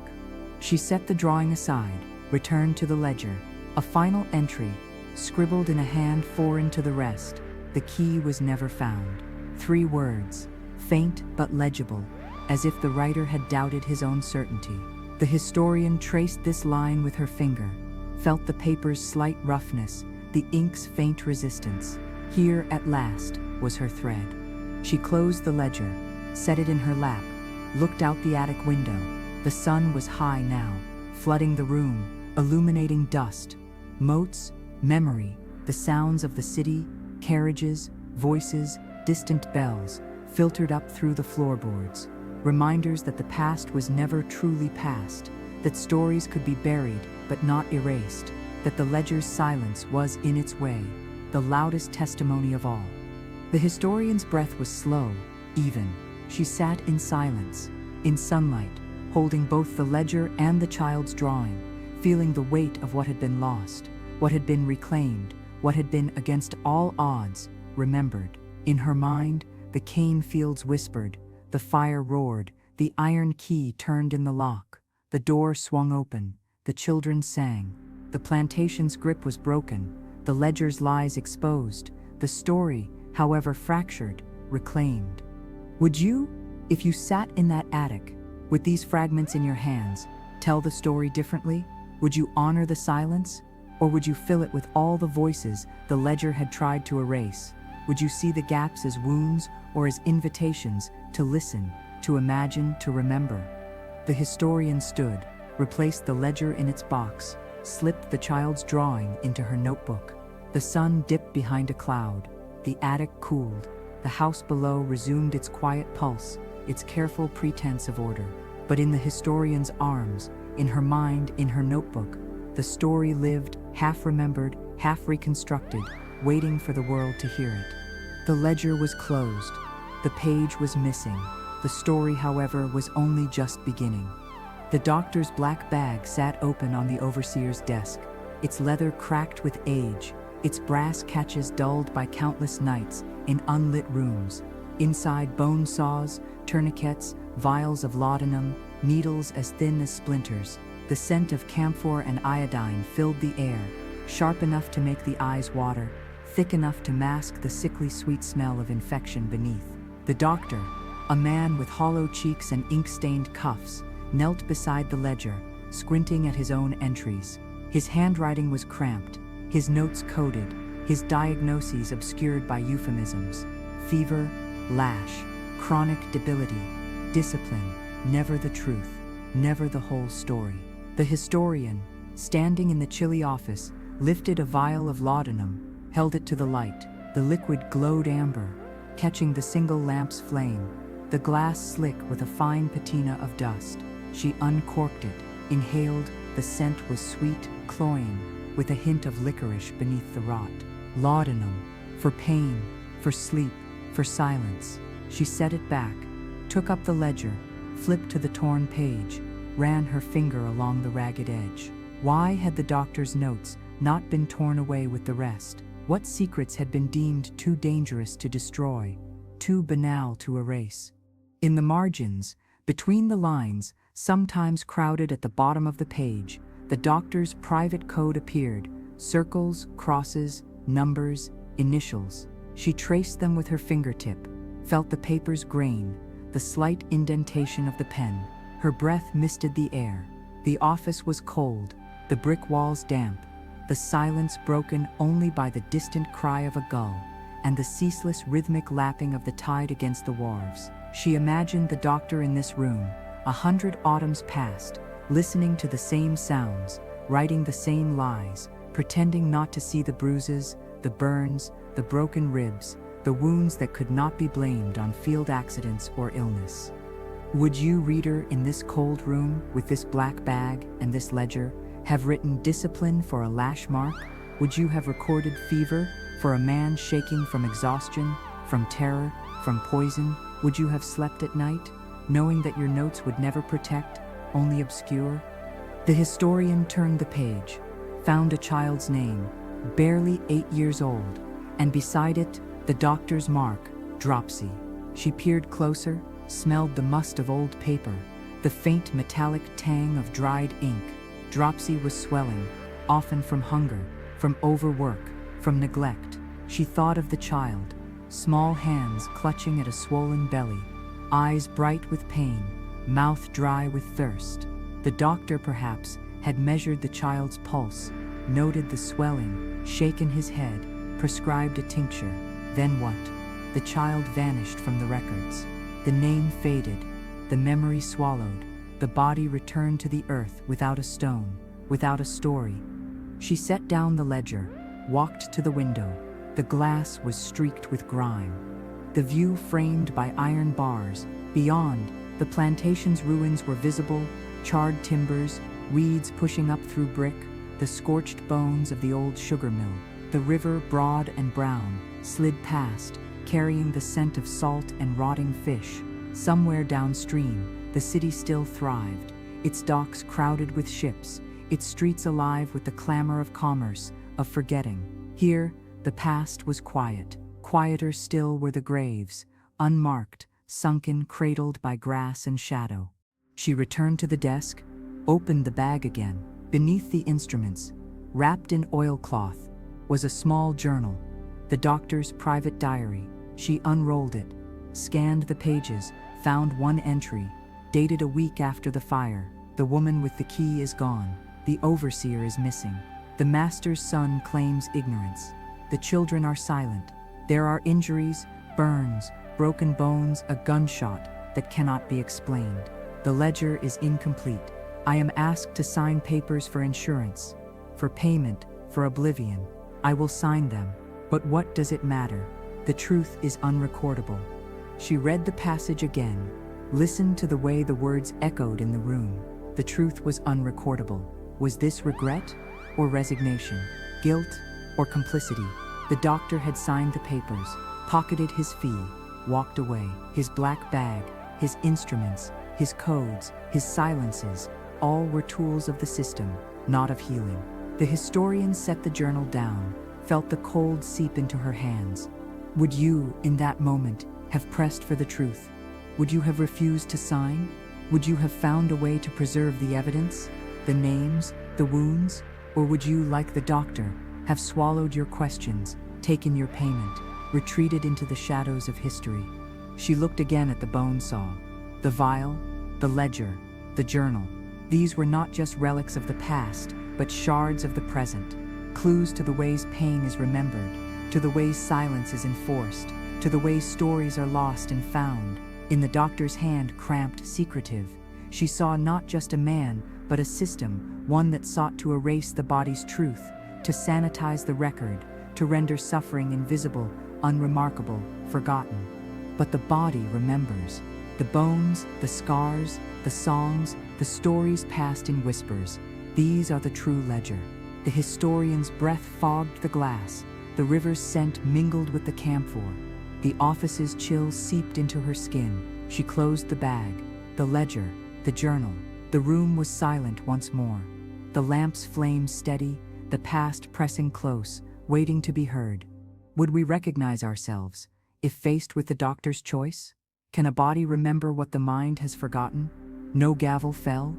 She set the drawing aside, returned to the ledger. A final entry, scribbled in a hand foreign to the rest. The key was never found. 3 words, faint but legible, as if the writer had doubted his own certainty. The historian traced this line with her finger, felt the paper's slight roughness, the ink's faint resistance. Here, at last, was her thread. She closed the ledger, set it in her lap, looked out the attic window. The sun was high now, flooding the room, illuminating dust, motes, memory, the sounds of the city, carriages, voices, distant bells, filtered up through the floorboards. Reminders that the past was never truly past, that stories could be buried but not erased, that the ledger's silence was, in its way, the loudest testimony of all. The historian's breath was slow, even. She sat in silence, in sunlight, holding both the ledger and the child's drawing, feeling the weight of what had been lost, what had been reclaimed, what had been against all odds, remembered. In her mind, the cane fields whispered, the fire roared, the iron key turned in the lock, the door swung open, the children sang. The plantation's grip was broken, the ledger's lies exposed, the story, however fractured, reclaimed. Would you, if you sat in that attic, with these fragments in your hands, tell the story differently? Would you honor the silence? Or would you fill it with all the voices the ledger had tried to erase? Would you see the gaps as wounds or as invitations to listen, to imagine, to remember. The historian stood, replaced the ledger in its box, slipped the child's drawing into her notebook. The sun dipped behind a cloud. The attic cooled. The house below resumed its quiet pulse, its careful pretense of order. But in the historian's arms, in her mind, in her notebook, the story lived, half remembered, half reconstructed, waiting for the world to hear it. The ledger was closed. The page was missing. The story, however, was only just beginning. The doctor's black bag sat open on the overseer's desk, its leather cracked with age, its brass catches dulled by countless nights in unlit rooms. Inside, bone saws, tourniquets, vials of laudanum, needles as thin as splinters. The scent of camphor and iodine filled the air, sharp enough to make the eyes water, thick enough to mask the sickly sweet smell of infection beneath. The doctor, a man with hollow cheeks and ink-stained cuffs, knelt beside the ledger, squinting at his own entries. His handwriting was cramped, his notes coded, his diagnoses obscured by euphemisms. Fever, lash, chronic debility, discipline, never the truth, never the whole story. The historian, standing in the chilly office, lifted a vial of laudanum, held it to the light. The liquid glowed amber, catching the single lamp's flame, the glass slick with a fine patina of dust. She uncorked it, inhaled. The scent was sweet, cloying, with a hint of licorice beneath the rot. Laudanum, for pain, for sleep, for silence. She set it back, took up the ledger, flipped to the torn page, ran her finger along the ragged edge. Why had the doctor's notes not been torn away with the rest? What secrets had been deemed too dangerous to destroy, too banal to erase? In the margins, between the lines, sometimes crowded at the bottom of the page, the doctor's private code appeared: circles, crosses, numbers, initials. She traced them with her fingertip, felt the paper's grain, the slight indentation of the pen. Her breath misted the air. The office was cold, the brick walls damp, the silence broken only by the distant cry of a gull and the ceaseless rhythmic lapping of the tide against the wharves. She imagined the doctor in this room, 100 autumns past, listening to the same sounds, writing the same lies, pretending not to see the bruises, the burns, the broken ribs, the wounds that could not be blamed on field accidents or illness. Would you, reader, in this cold room, with this black bag and this ledger, have written discipline for a lash mark? Would you have recorded fever for a man shaking from exhaustion, from terror, from poison? Would you have slept at night, knowing that your notes would never protect, only obscure? The historian turned the page, found a child's name, barely 8 years old, and beside it, the doctor's mark, dropsy. She peered closer, smelled the must of old paper, the faint metallic tang of dried ink. Dropsy was swelling, often from hunger, from overwork, from neglect. She thought of the child, small hands clutching at a swollen belly, eyes bright with pain, mouth dry with thirst. The doctor, perhaps, had measured the child's pulse, noted the swelling, shaken his head, prescribed a tincture. Then what? The child vanished from the records. The name faded, the memory swallowed, the body returned to the earth without a stone, without a story. She set down the ledger, walked to the window. The glass was streaked with grime. The view framed by iron bars. Beyond, the plantation's ruins were visible, charred timbers, weeds pushing up through brick, the scorched bones of the old sugar mill. The river, broad and brown, slid past, carrying the scent of salt and rotting fish. Somewhere downstream, the city still thrived, its docks crowded with ships, its streets alive with the clamor of commerce, of forgetting. Here, the past was quiet. Quieter still were the graves, unmarked, sunken, cradled by grass and shadow. She returned to the desk, opened the bag again. Beneath the instruments, wrapped in oilcloth, was a small journal, the doctor's private diary. She unrolled it, scanned the pages, found one entry, dated a week after the fire. The woman with the key is gone. The overseer is missing. The master's son claims ignorance. The children are silent. There are injuries, burns, broken bones, a gunshot, that cannot be explained. The ledger is incomplete. I am asked to sign papers for insurance, for payment, for oblivion. I will sign them, but what does it matter? The truth is unrecordable. She read the passage again, listened to the way the words echoed in the room. The truth was unrecordable. Was this regret or resignation? Guilt or complicity? The doctor had signed the papers, pocketed his fee, walked away. His black bag, his instruments, his codes, his silences, all were tools of the system, not of healing. The historian set the journal down, felt the cold seep into her hands. Would you, in that moment, have pressed for the truth? Would you have refused to sign? Would you have found a way to preserve the evidence, the names, the wounds? Or would you, like the doctor, have swallowed your questions, taken your payment, retreated into the shadows of history? She looked again at the bone saw, the vial, the ledger, the journal. These were not just relics of the past, but shards of the present, clues to the ways pain is remembered, to the ways silence is enforced, to the ways stories are lost and found. In the doctor's hand, cramped, secretive, she saw not just a man, but a system, one that sought to erase the body's truth, to sanitize the record, to render suffering invisible, unremarkable, forgotten. But the body remembers. The bones, the scars, the songs, the stories passed in whispers. These are the true ledger. The historian's breath fogged the glass. The river's scent mingled with the camphor. The office's chill seeped into her skin. She closed the bag, the ledger, the journal. The room was silent once more. The lamp's flame steady, the past pressing close, waiting to be heard. Would we recognize ourselves, if faced with the doctor's choice? Can a body remember what the mind has forgotten? No gavel fell,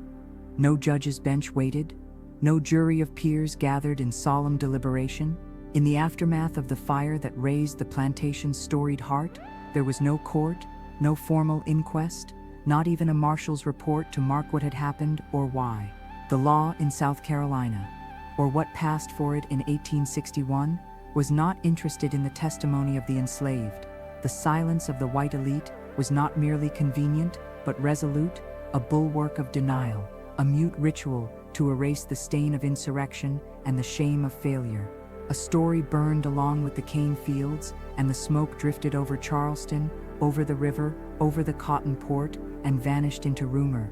no judge's bench waited, no jury of peers gathered in solemn deliberation. In the aftermath of the fire that razed the plantation's storied heart, there was no court, no formal inquest, not even a marshal's report to mark what had happened or why. The law in South Carolina, or what passed for it in 1861, was not interested in the testimony of the enslaved. The silence of the white elite was not merely convenient, but resolute, a bulwark of denial, a mute ritual to erase the stain of insurrection and the shame of failure. A story burned along with the cane fields, and the smoke drifted over Charleston, over the river, over the cotton port, and vanished into rumor.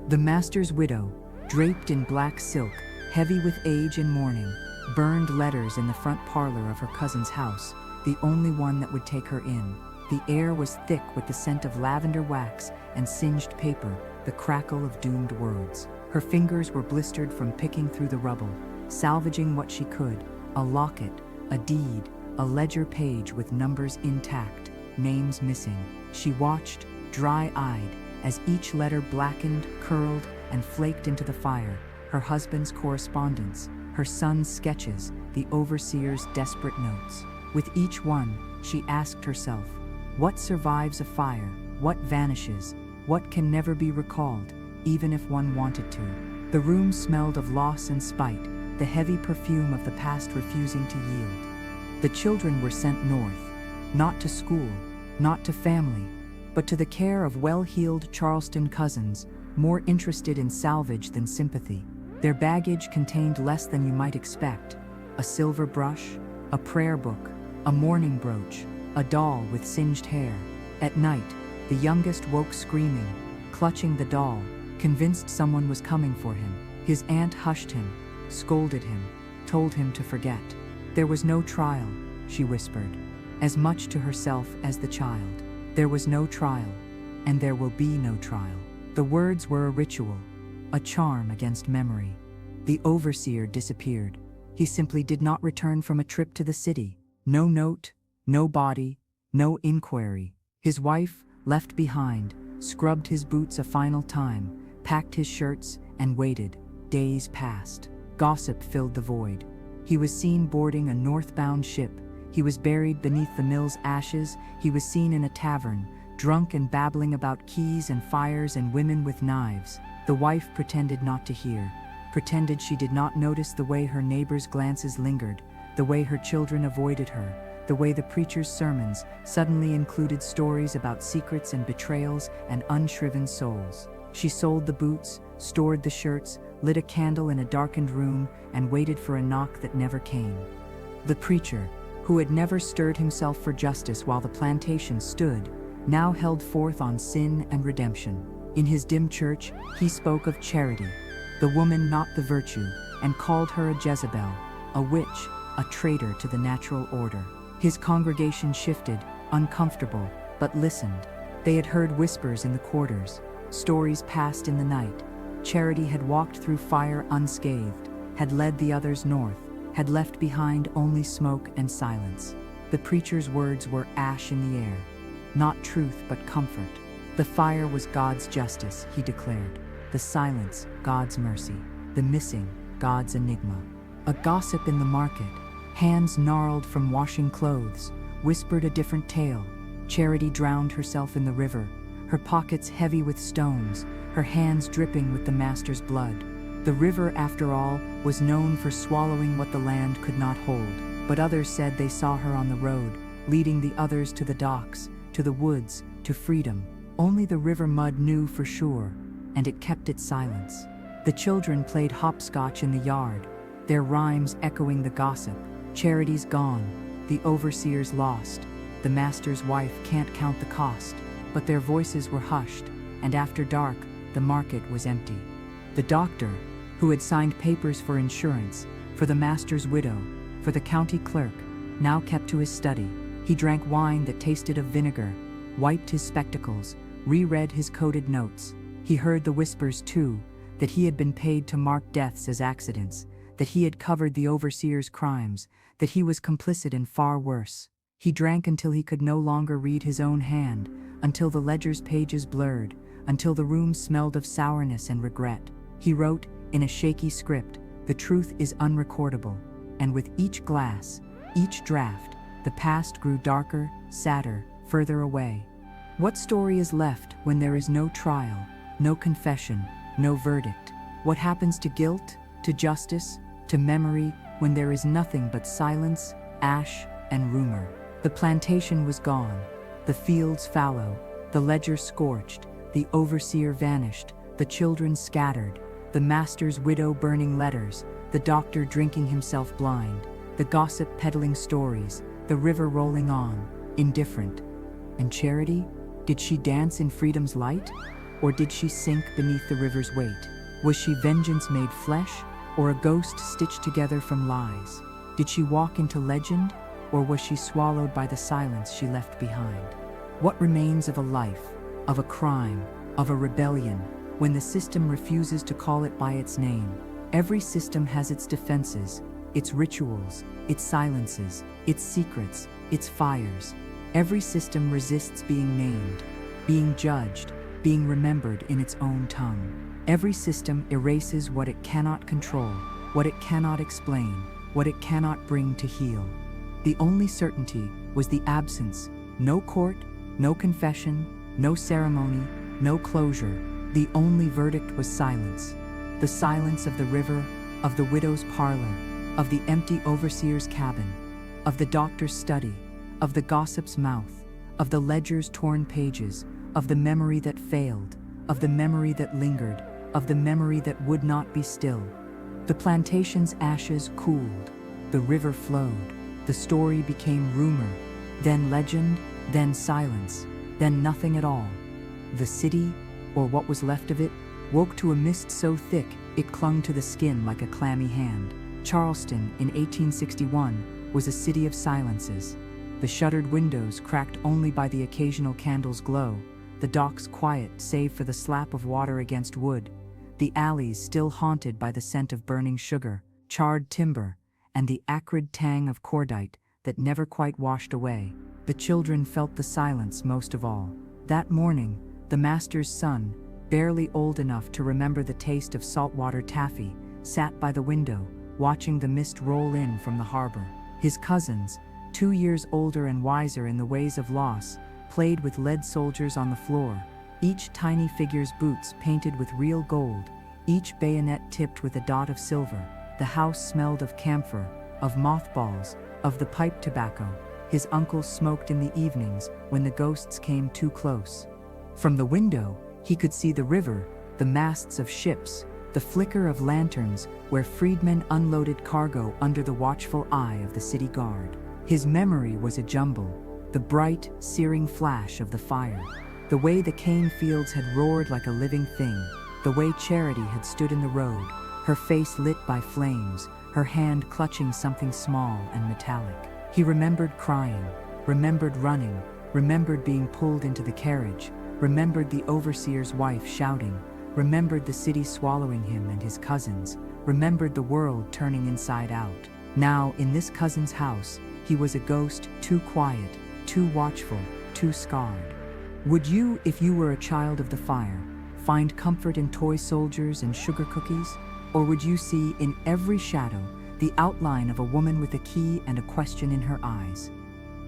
The master's widow, draped in black silk, heavy with age and mourning, burned letters in the front parlor of her cousin's house, the only one that would take her in. The air was thick with the scent of lavender wax and singed paper, the crackle of doomed words. Her fingers were blistered from picking through the rubble, salvaging what she could, a locket, a deed, a ledger page with numbers intact, names missing. She watched, dry-eyed, as each letter blackened, curled, and flaked into the fire. Her husband's correspondence, her son's sketches, the overseer's desperate notes. With each one, she asked herself, what survives a fire? What vanishes? What can never be recalled, even if one wanted to? The room smelled of loss and spite, the heavy perfume of the past refusing to yield. The children were sent north, not to school, not to family, but to the care of well-heeled Charleston cousins, more interested in salvage than sympathy. Their baggage contained less than you might expect: a silver brush, a prayer book, a mourning brooch, a doll with singed hair. At night, the youngest woke screaming, clutching the doll, convinced someone was coming for him. His aunt hushed him, scolded him, told him to forget. There was no trial, she whispered, as much to herself as the child. There was no trial, and there will be no trial. The words were a ritual, a charm against memory. The overseer disappeared. He simply did not return from a trip to the city. No note, no body, no inquiry. His wife, left behind, scrubbed his boots a final time, packed his shirts, and waited. Days passed. Gossip filled the void. He was seen boarding a northbound ship. He was buried beneath the mill's ashes. He was seen in a tavern, drunk and babbling about keys and fires and women with knives. The wife pretended not to hear, pretended she did not notice the way her neighbors' glances lingered, the way her children avoided her, the way the preacher's sermons suddenly included stories about secrets and betrayals and unshriven souls. She sold the boots, stored the shirts, lit a candle in a darkened room, and waited for a knock that never came. The preacher, who had never stirred himself for justice while the plantation stood, now held forth on sin and redemption. In his dim church, he spoke of charity, the woman not the virtue, and called her a Jezebel, a witch, a traitor to the natural order. His congregation shifted, uncomfortable, but listened. They had heard whispers in the quarters, stories passed in the night. Charity had walked through fire unscathed, had led the others north, had left behind only smoke and silence. The preacher's words were ash in the air, not truth but comfort. The fire was God's justice, he declared. The silence, God's mercy. The missing, God's enigma. A gossip in the market, hands gnarled from washing clothes, whispered a different tale. Charity drowned herself in the river, her pockets heavy with stones, her hands dripping with the master's blood. The river, after all, was known for swallowing what the land could not hold, but others said they saw her on the road, leading the others to the docks, to the woods, to freedom. Only the river mud knew for sure, and it kept its silence. The children played hopscotch in the yard, their rhymes echoing the gossip. Charity's gone, the overseer's lost, the master's wife can't count the cost. But their voices were hushed, and after dark, the market was empty. The doctor, who had signed papers for insurance, for the master's widow, for the county clerk, now kept to his study. He drank wine that tasted of vinegar, wiped his spectacles, reread his coded notes. He heard the whispers too, that he had been paid to mark deaths as accidents, that he had covered the overseer's crimes, that he was complicit in far worse. He drank until he could no longer read his own hand, until the ledger's pages blurred, until the room smelled of sourness and regret. He wrote, in a shaky script, "The truth is unrecordable," and with each glass, each draft, the past grew darker, sadder, further away. What story is left when there is no trial, no confession, no verdict? What happens to guilt, to justice, to memory, when there is nothing but silence, ash, and rumor? The plantation was gone, the fields fallow, the ledger scorched, the overseer vanished, the children scattered, the master's widow burning letters, the doctor drinking himself blind, the gossip peddling stories, the river rolling on, indifferent. And Charity? Did she dance in freedom's light? Or did she sink beneath the river's weight? Was she vengeance made flesh, or a ghost stitched together from lies? Did she walk into legend, or was she swallowed by the silence she left behind? What remains of a life, of a crime, of a rebellion, when the system refuses to call it by its name? Every system has its defenses, its rituals, its silences, its secrets, its fires. Every system resists being named, being judged, being remembered in its own tongue. Every system erases what it cannot control, what it cannot explain, what it cannot bring to heal. The only certainty was the absence. No court, no confession, no ceremony, no closure. The only verdict was silence. The silence of the river, of the widow's parlor, of the empty overseer's cabin, of the doctor's study, of the gossip's mouth, of the ledger's torn pages, of the memory that failed, of the memory that lingered, of the memory that would not be still. The plantation's ashes cooled, the river flowed, the story became rumor, then legend, then silence, then nothing at all. The city, or what was left of it, woke to a mist so thick it clung to the skin like a clammy hand. Charleston, in 1861, was a city of silences. The shuttered windows cracked only by the occasional candle's glow, the docks quiet save for the slap of water against wood, the alleys still haunted by the scent of burning sugar, charred timber, and the acrid tang of cordite that never quite washed away. The children felt the silence most of all. That morning, the master's son, barely old enough to remember the taste of saltwater taffy, sat by the window, watching the mist roll in from the harbor. His cousins, 2 years older and wiser in the ways of loss, played with lead soldiers on the floor, each tiny figure's boots painted with real gold, each bayonet tipped with a dot of silver. The house smelled of camphor, of mothballs, of the pipe tobacco. his uncle smoked in the evenings when the ghosts came too close. From the window, he could see the river, the masts of ships, the flicker of lanterns where freedmen unloaded cargo under the watchful eye of the city guard. His memory was a jumble, the bright, searing flash of the fire, the way the cane fields had roared like a living thing, the way Charity had stood in the road, her face lit by flames, her hand clutching something small and metallic. He remembered crying, remembered running, remembered being pulled into the carriage, remembered the overseer's wife shouting, remembered the city swallowing him and his cousins, remembered the world turning inside out. Now, in this cousin's house, he was a ghost too quiet, too watchful, too scarred. Would you, if you were a child of the fire, find comfort in toy soldiers and sugar cookies? Or would you see in every shadow the outline of a woman with a key and a question in her eyes?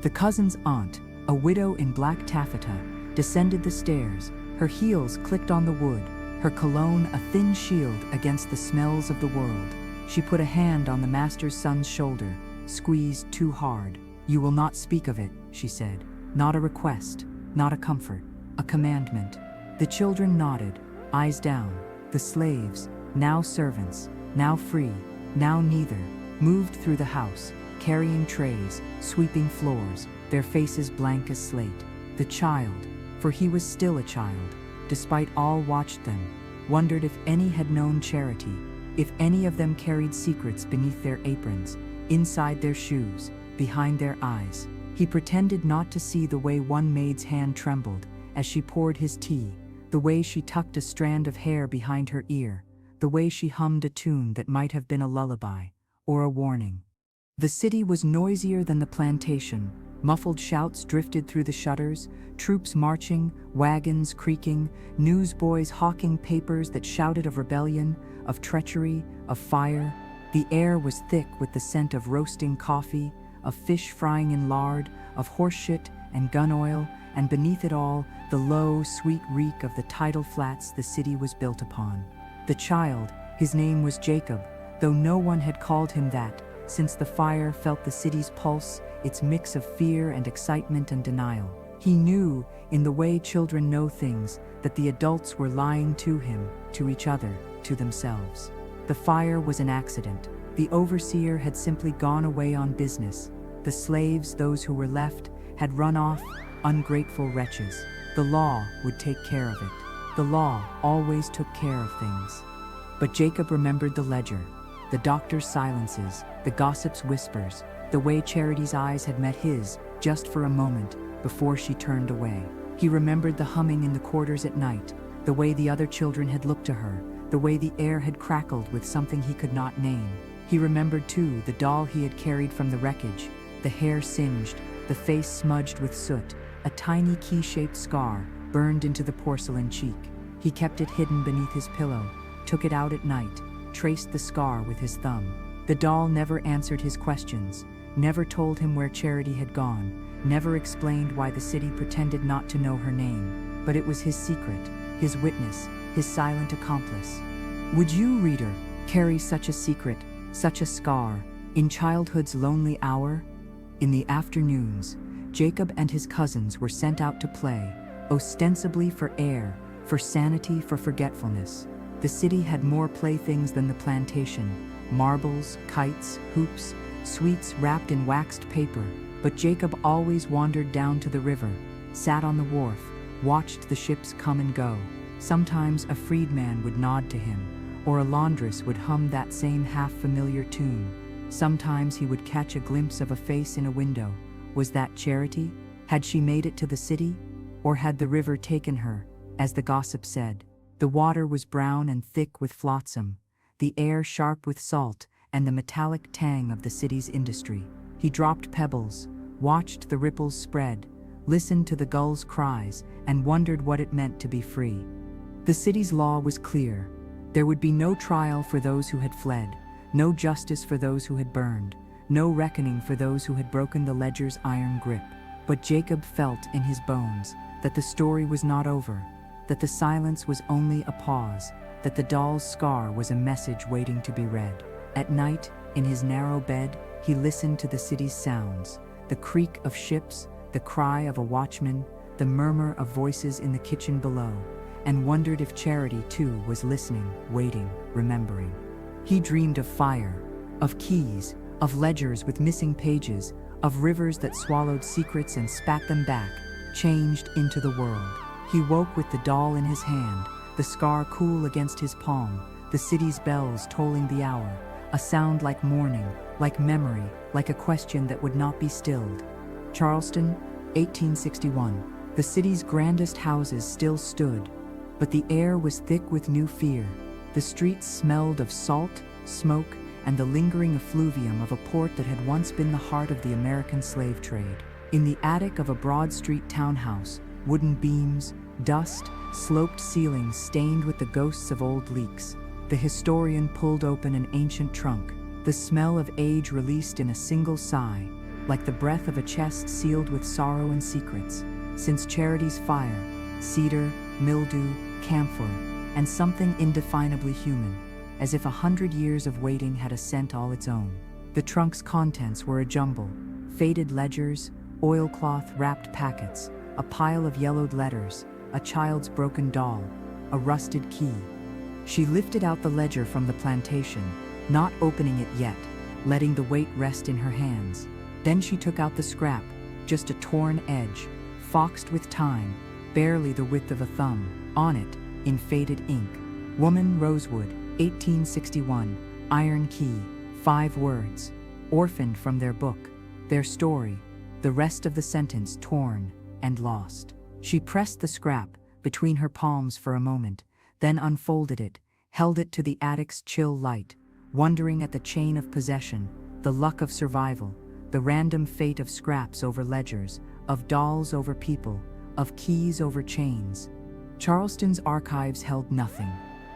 The cousin's aunt, a widow in black taffeta, descended the stairs, her heels clicked on the wood, her cologne a thin shield against the smells of the world. She put a hand on the master's son's shoulder, squeezed too hard. "You will not speak of it," she said. "Not a request, not a comfort, a commandment." The children nodded, eyes down. The slaves, now servants, now free, now neither, moved through the house, carrying trays, sweeping floors, their faces blank as slate. The child, for he was still a child, despite all watched them, wondered if any had known Charity, if any of them carried secrets beneath their aprons, inside their shoes, behind their eyes. He pretended not to see the way one maid's hand trembled as she poured his tea, the way she tucked a strand of hair behind her ear, the way she hummed a tune that might have been a lullaby or a warning. The city was noisier than the plantation. Muffled shouts drifted through the shutters, troops marching, wagons creaking, newsboys hawking papers that shouted of rebellion, of treachery, of fire. The air was thick with the scent of roasting coffee, of fish frying in lard, of horseshit and gun oil, and beneath it all, the low, sweet reek of the tidal flats the city was built upon. The child, his name was Jacob, though no one had called him that, since the fire felt the city's pulse, its mix of fear and excitement and denial. He knew, in the way children know things, that the adults were lying to him, to each other, to themselves. The fire was an accident. The overseer had simply gone away on business. The slaves, those who were left, had run off, ungrateful wretches. The law would take care of it. The law always took care of things. But Jacob remembered the ledger, the doctor's silences, the gossip's whispers, the way Charity's eyes had met his, just for a moment, before she turned away. He remembered the humming in the quarters at night, the way the other children had looked to her, the way the air had crackled with something he could not name. He remembered, too, the doll he had carried from the wreckage, the hair singed, the face smudged with soot, a tiny key-shaped scar burned into the porcelain cheek. He kept it hidden beneath his pillow, took it out at night, traced the scar with his thumb. The doll never answered his questions, never told him where Charity had gone, never explained why the city pretended not to know her name. But it was his secret, his witness, his silent accomplice. Would you, reader, carry such a secret, such a scar, in childhood's lonely hour? In the afternoons, Jacob and his cousins were sent out to play, ostensibly for air, for sanity, for forgetfulness. The city had more playthings than the plantation: marbles, kites, hoops, sweets wrapped in waxed paper. But Jacob always wandered down to the river, sat on the wharf, watched the ships come and go. Sometimes a freedman would nod to him, or a laundress would hum that same half-familiar tune. Sometimes he would catch a glimpse of a face in a window. Was that Charity? Had she made it to the city? Or had the river taken her, as the gossip said? The water was brown and thick with flotsam, the air sharp with salt and the metallic tang of the city's industry. He dropped pebbles, watched the ripples spread, listened to the gulls' cries, and wondered what it meant to be free. The city's law was clear. There would be no trial for those who had fled, no justice for those who had burned, no reckoning for those who had broken the ledger's iron grip. But Jacob felt in his bones that the story was not over, that the silence was only a pause, that the doll's scar was a message waiting to be read. At night, in his narrow bed, he listened to the city's sounds, the creak of ships, the cry of a watchman, the murmur of voices in the kitchen below, and wondered if Charity too was listening, waiting, remembering. He dreamed of fire, of keys, of ledgers with missing pages, of rivers that swallowed secrets and spat them back, changed into the world. He woke with the doll in his hand, the scar cool against his palm, the city's bells tolling the hour, a sound like mourning, like memory, like a question that would not be stilled. Charleston, 1861. The city's grandest houses still stood, but the air was thick with new fear. The streets smelled of salt, smoke, and the lingering effluvium of a port that had once been the heart of the American slave trade. In the attic of a Broad Street townhouse, wooden beams, dust, sloped ceilings stained with the ghosts of old leaks. The historian pulled open an ancient trunk, the smell of age released in a single sigh, like the breath of a chest sealed with sorrow and secrets. Since Charity's fire, cedar, mildew, camphor, and something indefinably human, as if 100 years of waiting had a scent all its own. The trunk's contents were a jumble: faded ledgers, oilcloth-wrapped packets, a pile of yellowed letters, a child's broken doll, a rusted key. She lifted out the ledger from the plantation, not opening it yet, letting the weight rest in her hands. Then she took out the scrap, just a torn edge, foxed with time, barely the width of a thumb. On it, in faded ink, Woman Rosewood, 1861, iron key, 5 words, orphaned from their book, their story, the rest of the sentence torn and lost. She pressed the scrap between her palms for a moment, then unfolded it, held it to the attic's chill light, wondering at the chain of possession, the luck of survival, the random fate of scraps over ledgers, of dolls over people, of keys over chains. Charleston's archives held nothing.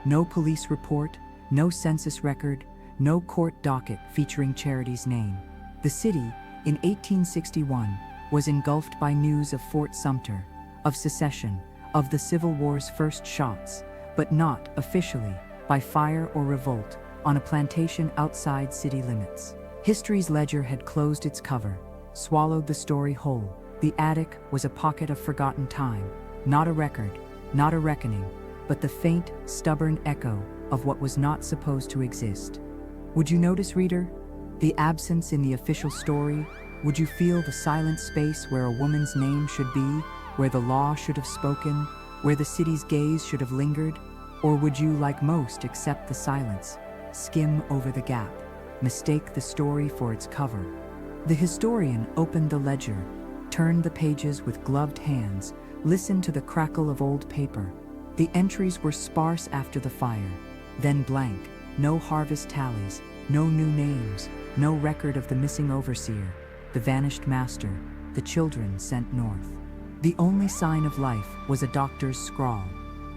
No police report, no census record, no court docket featuring Charity's name. The city, in 1861, was engulfed by news of Fort Sumter, of secession, of the Civil War's first shots, but not, officially, by fire or revolt, on a plantation outside city limits. History's ledger had closed its cover, swallowed the story whole. The attic was a pocket of forgotten time, not a record, not a reckoning, but the faint, stubborn echo of what was not supposed to exist. Would you notice, reader, the absence in the official story? Would you feel the silent space where a woman's name should be, where the law should have spoken, where the city's gaze should have lingered? Or would you, like most, accept the silence, skim over the gap, mistake the story for its cover? The historian opened the ledger, turned the pages with gloved hands, listened to the crackle of old paper. The entries were sparse after the fire, then blank, no harvest tallies, no new names, no record of the missing overseer, the vanished master, the children sent north. The only sign of life was a doctor's scrawl.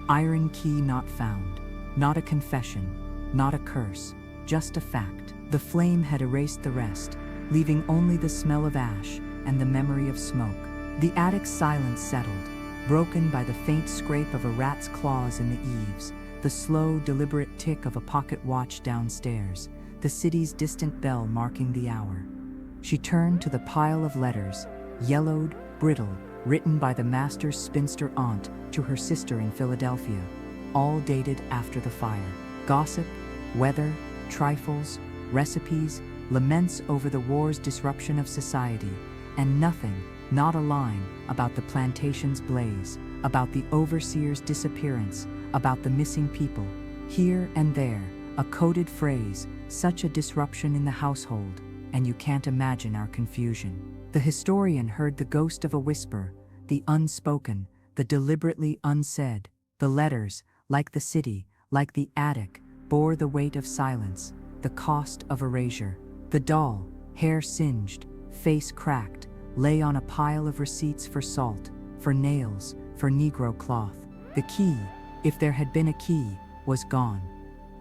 Iron key not found. Not a confession, not a curse, just a fact. The flame had erased the rest, leaving only the smell of ash and the memory of smoke. The attic's silence settled, broken by the faint scrape of a rat's claws in the eaves, the slow, deliberate tick of a pocket watch downstairs, the city's distant bell marking the hour. She turned to the pile of letters, yellowed, brittle, written by the master's spinster aunt to her sister in Philadelphia, all dated after the fire. Gossip, weather, trifles, recipes, laments over the war's disruption of society, and nothing, not a line, about the plantation's blaze, about the overseer's disappearance, about the missing people. Here and there, a coded phrase, such a disruption in the household, and you can't imagine our confusion. The historian heard the ghost of a whisper, the unspoken, the deliberately unsaid. The letters, like the city, like the attic, bore the weight of silence, the cost of erasure. The doll, hair singed, face cracked, lay on a pile of receipts for salt, for nails, for Negro cloth. The key, if there had been a key, was gone.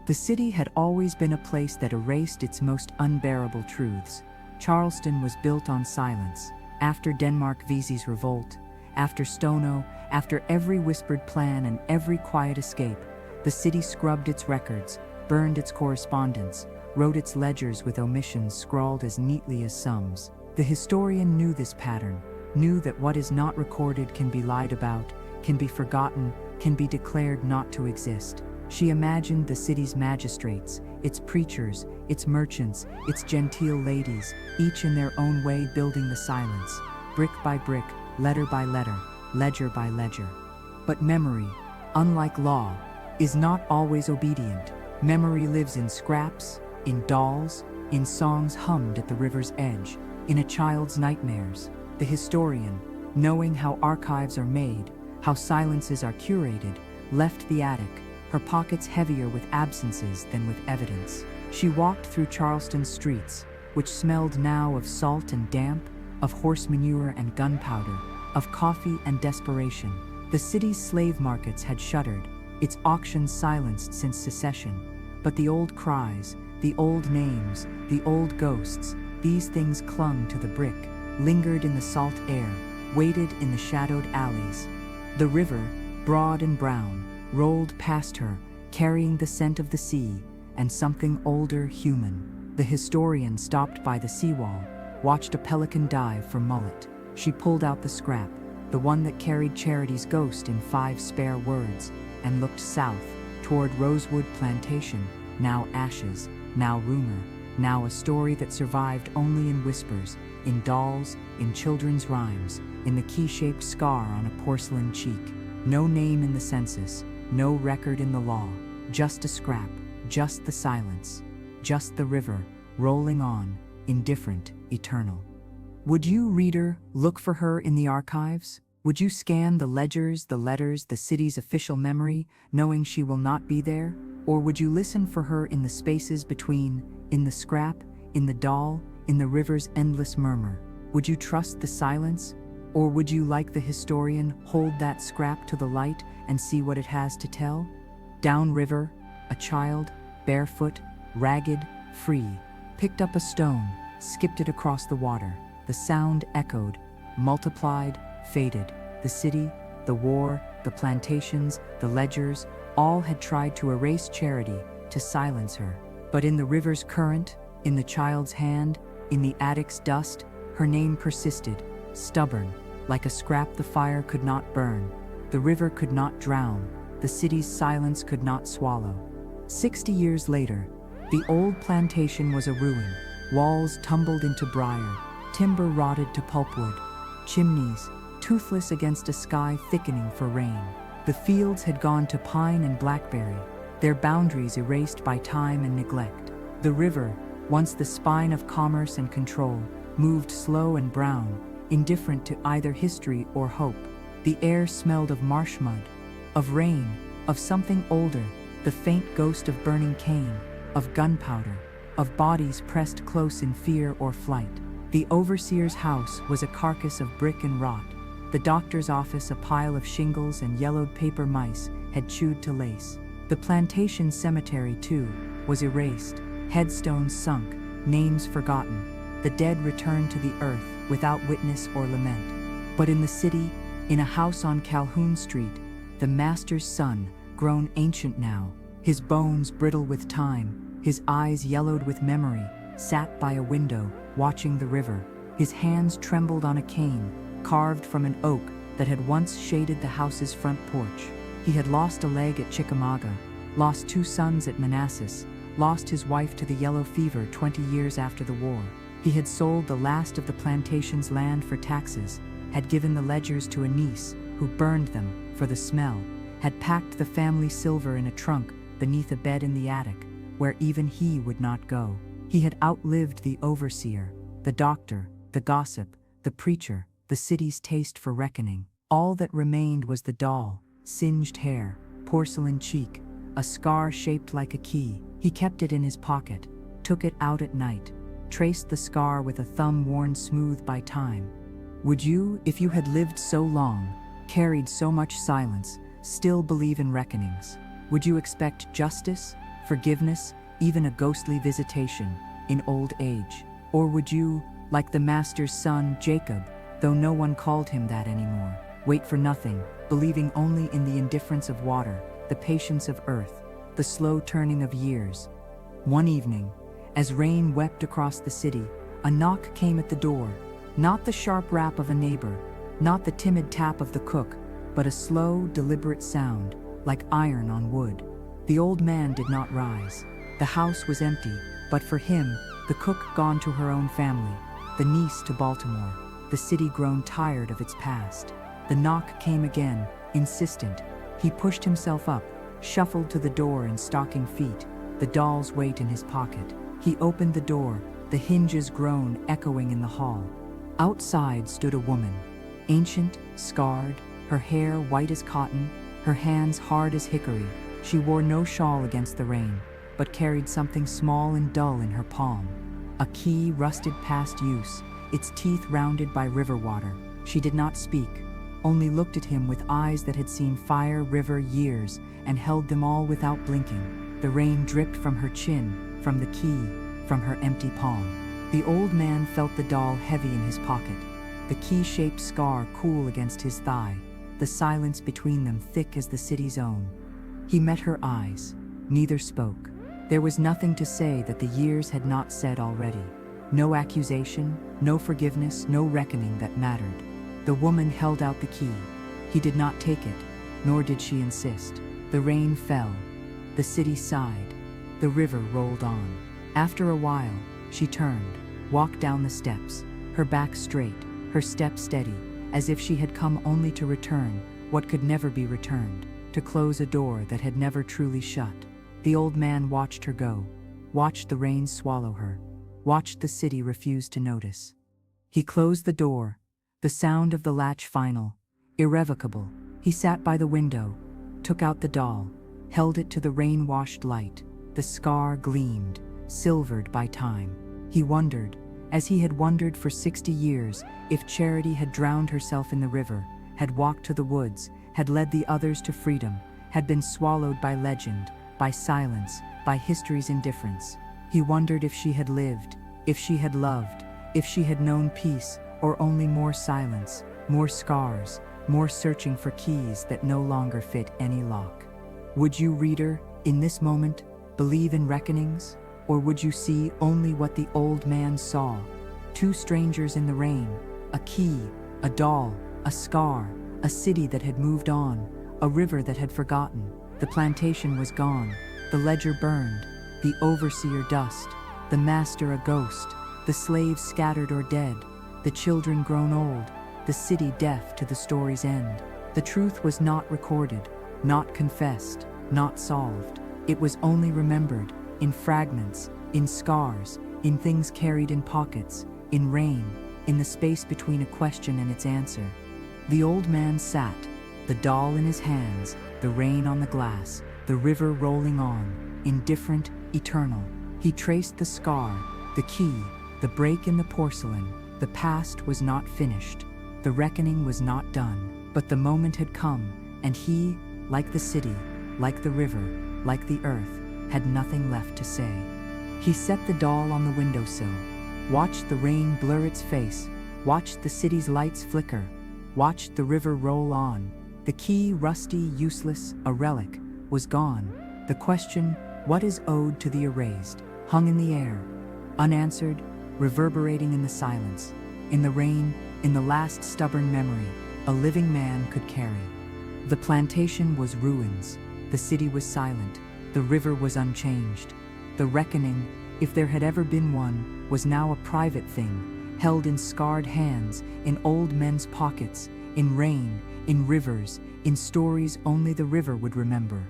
The city had always been a place that erased its most unbearable truths. Charleston was built on silence. After Denmark Vesey's revolt, after Stono, after every whispered plan and every quiet escape, the city scrubbed its records, burned its correspondence, wrote its ledgers with omissions scrawled as neatly as sums. The historian knew this pattern, knew that what is not recorded can be lied about, can be forgotten, can be declared not to exist. She imagined the city's magistrates, its preachers, its merchants, its genteel ladies, each in their own way building the silence, brick by brick, letter by letter, ledger by ledger. But memory, unlike law, is not always obedient. Memory lives in scraps, in dolls, in songs hummed at the river's edge, in a child's nightmares. The historian, knowing how archives are made, how silences are curated, left the attic, her pockets heavier with absences than with evidence. She walked through Charleston's streets, which smelled now of salt and damp, of horse manure and gunpowder, of coffee and desperation. The city's slave markets had shuttered, its auctions silenced since secession. But the old cries, the old names, the old ghosts, these things clung to the brick, lingered in the salt air, waited in the shadowed alleys. The river, broad and brown, rolled past her, carrying the scent of the sea and something older, human. The historian stopped by the seawall, watched a pelican dive for mullet. She pulled out the scrap, the one that carried Charity's ghost in 5 spare words, and looked south, toward Rosewood Plantation, now ashes, now rumor, now a story that survived only in whispers, in dolls, in children's rhymes, in the key-shaped scar on a porcelain cheek. No name in the census, no record in the law, just a scrap, just the silence, just the river, rolling on, indifferent, eternal. Would you, reader, look for her in the archives? Would you scan the ledgers, the letters, the city's official memory, knowing she will not be there? Or would you listen for her in the spaces between, in the scrap, in the doll, in the river's endless murmur? Would you trust the silence? Or would you, like the historian, hold that scrap to the light and see what it has to tell? Downriver, a child, barefoot, ragged, free, picked up a stone, skipped it across the water. The sound echoed, multiplied, faded. The city, the war, the plantations, the ledgers, all had tried to erase Charity, to silence her. But in the river's current, in the child's hand, in the attic's dust, her name persisted, stubborn, like a scrap the fire could not burn, the river could not drown, the city's silence could not swallow. 60 years later, the old plantation was a ruin, walls tumbled into briar, timber rotted to pulpwood, chimneys, toothless against a sky thickening for rain. The fields had gone to pine and blackberry, their boundaries erased by time and neglect. The river, once the spine of commerce and control, moved slow and brown, indifferent to either history or hope. The air smelled of marsh mud, of rain, of something older, the faint ghost of burning cane, of gunpowder, of bodies pressed close in fear or flight. The overseer's house was a carcass of brick and rot. The doctor's office a pile of shingles and yellowed paper mice had chewed to lace. The plantation cemetery, too, was erased, headstones sunk, names forgotten. The dead returned to the earth without witness or lament. But in the city, in a house on Calhoun Street, the master's son, grown ancient now, his bones brittle with time, his eyes yellowed with memory, sat by a window, watching the river. His hands trembled on a cane, carved from an oak that had once shaded the house's front porch. He had lost a leg at Chickamauga, lost 2 sons at Manassas, lost his wife to the yellow fever 20 years after the war. He had sold the last of the plantation's land for taxes, had given the ledgers to a niece, who burned them for the smell, had packed the family silver in a trunk beneath a bed in the attic, where even he would not go. He had outlived the overseer, the doctor, the gossip, the preacher, the city's taste for reckoning. All that remained was the doll, singed hair, porcelain cheek, a scar shaped like a key. He kept it in his pocket, took it out at night, traced the scar with a thumb worn smooth by time. Would you, if you had lived so long, carried so much silence, still believe in reckonings? Would you expect justice, forgiveness, even a ghostly visitation, in old age? Or would you, like the master's son, Jacob, though no one called him that anymore, wait for nothing, believing only in the indifference of water, the patience of earth, the slow turning of years? One evening, as rain wept across the city, a knock came at the door. Not the sharp rap of a neighbor, not the timid tap of the cook, but a slow, deliberate sound, like iron on wood. The old man did not rise. The house was empty, but for him, the cook gone to her own family, the niece to Baltimore, the city grown tired of its past. The knock came again, insistent. He pushed himself up, shuffled to the door in stocking feet, the doll's weight in his pocket. He opened the door, the hinges groan echoing in the hall. Outside stood a woman, ancient, scarred, her hair white as cotton, her hands hard as hickory. She wore no shawl against the rain, but carried something small and dull in her palm. A key rusted past use, its teeth rounded by river water. She did not speak, only looked at him with eyes that had seen fire, river, years, and held them all without blinking. The rain dripped from her chin, from the key, from her empty palm. The old man felt the doll heavy in his pocket, the key-shaped scar cool against his thigh, the silence between them thick as the city's own. He met her eyes. Neither spoke. There was nothing to say that the years had not said already. No accusation, no forgiveness, no reckoning that mattered. The woman held out the key. He did not take it, nor did she insist. The rain fell. The city sighed. The river rolled on. After a while, she turned, walked down the steps, her back straight, her step steady, as if she had come only to return what could never be returned, to close a door that had never truly shut. The old man watched her go, watched the rain swallow her, watched the city refuse to notice. He closed the door, the sound of the latch final, irrevocable. He sat by the window, took out the doll, held it to the rain-washed light. The scar gleamed, silvered by time. He wondered, as he had wondered for 60 years, if Charity had drowned herself in the river, had walked to the woods, had led the others to freedom, had been swallowed by legend, by silence, by history's indifference. He wondered if she had lived, if she had loved, if she had known peace, or only more silence, more scars, more searching for keys that no longer fit any lock. Would you, reader, in this moment, believe in reckonings? Or would you see only what the old man saw? Two strangers in the rain, a key, a doll, a scar, a city that had moved on, a river that had forgotten. The plantation was gone, the ledger burned, the overseer dust, the master a ghost, the slaves scattered or dead, the children grown old, the city deaf to the story's end. The truth was not recorded, not confessed, not solved. It was only remembered, in fragments, in scars, in things carried in pockets, in rain, in the space between a question and its answer. The old man sat, the doll in his hands, the rain on the glass, the river rolling on, indifferent, eternal. He traced the scar, the key, the break in the porcelain. The past was not finished. The reckoning was not done. But the moment had come, and he, like the city, like the river, like the earth, had nothing left to say. He set the doll on the windowsill, watched the rain blur its face, watched the city's lights flicker, watched the river roll on. The key, rusty, useless, a relic, was gone. The question, what is owed to the erased, hung in the air, unanswered, reverberating in the silence, in the rain, in the last stubborn memory a living man could carry. The plantation was ruins, the city was silent, the river was unchanged. The reckoning, if there had ever been one, was now a private thing, held in scarred hands, in old men's pockets, in rain, in rivers, in stories only the river would remember.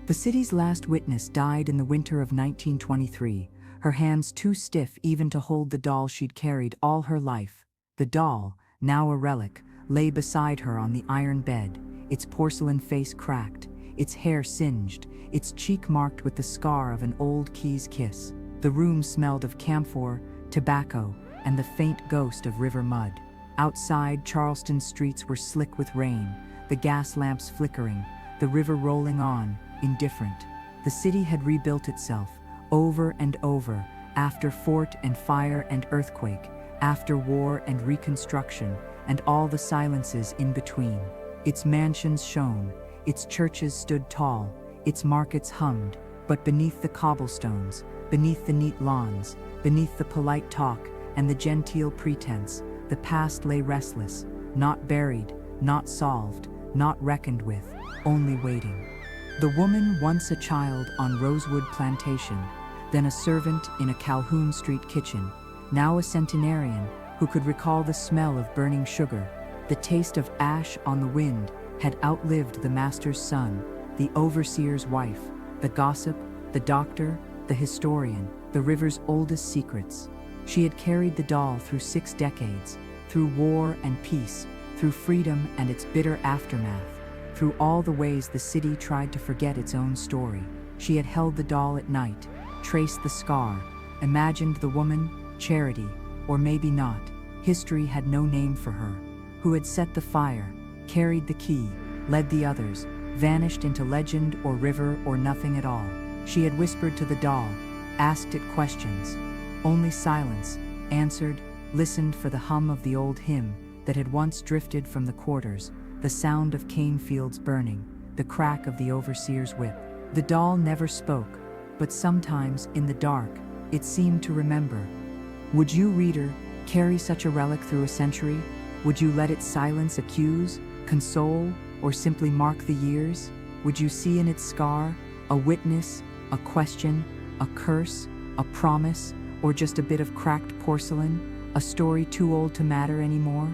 The city's last witness died in the winter of 1923, her hands too stiff even to hold the doll she'd carried all her life. The doll, now a relic, lay beside her on the iron bed, its porcelain face cracked, its hair singed, its cheek marked with the scar of an old key's kiss. The room smelled of camphor, tobacco, and the faint ghost of river mud. Outside, Charleston streets were slick with rain, the gas lamps flickering, the river rolling on, indifferent. The city had rebuilt itself, over and over, after fort and fire and earthquake, after war and reconstruction, and all the silences in between. Its mansions shone, its churches stood tall, its markets hummed, but beneath the cobblestones, beneath the neat lawns, beneath the polite talk and the genteel pretense, the past lay restless, not buried, not solved, not reckoned with, only waiting. The woman, once a child on Rosewood Plantation, then a servant in a Calhoun Street kitchen, now a centenarian who could recall the smell of burning sugar, the taste of ash on the wind, had outlived the master's son, the overseer's wife, the gossip, the doctor, the historian, the river's oldest secrets. She had carried the doll through 6 decades, through war and peace, through freedom and its bitter aftermath, through all the ways the city tried to forget its own story. She had held the doll at night, traced the scar, imagined the woman, Charity, or maybe not, history had no name for her, who had set the fire, carried the key, led the others, vanished into legend or river or nothing at all. She had whispered to the doll, asked it questions. Only silence, answered, listened for the hum of the old hymn that had once drifted from the quarters, the sound of cane fields burning, the crack of the overseer's whip. The doll never spoke, but sometimes, in the dark, it seemed to remember. Would you, reader, carry such a relic through a century? Would you let its silence accuse, console, or simply mark the years? Would you see in its scar a witness, a question, a curse, a promise, or just a bit of cracked porcelain, a story too old to matter anymore?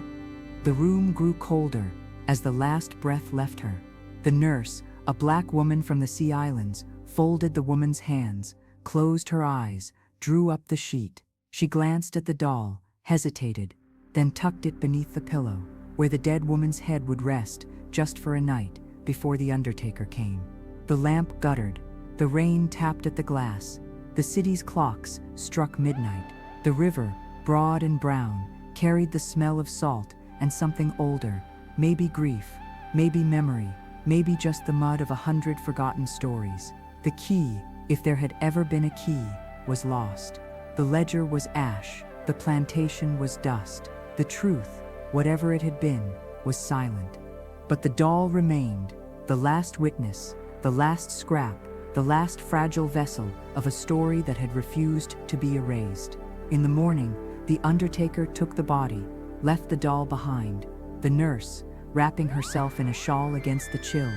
The room grew colder as the last breath left her. The nurse, a black woman from the Sea Islands, folded the woman's hands, closed her eyes, drew up the sheet. She glanced at the doll, hesitated, then tucked it beneath the pillow, where the dead woman's head would rest just for a night before the undertaker came. The lamp guttered, the rain tapped at the glass, the city's clocks struck midnight. The river, broad and brown, carried the smell of salt and something older, maybe grief, maybe memory, maybe just the mud of 100 forgotten stories. The key, if there had ever been a key, was lost. The ledger was ash, the plantation was dust. The truth, whatever it had been, was silent. But the doll remained, the last witness, the last scrap, the last fragile vessel of a story that had refused to be erased. In the morning, the undertaker took the body, left the doll behind. The nurse, wrapping herself in a shawl against the chill,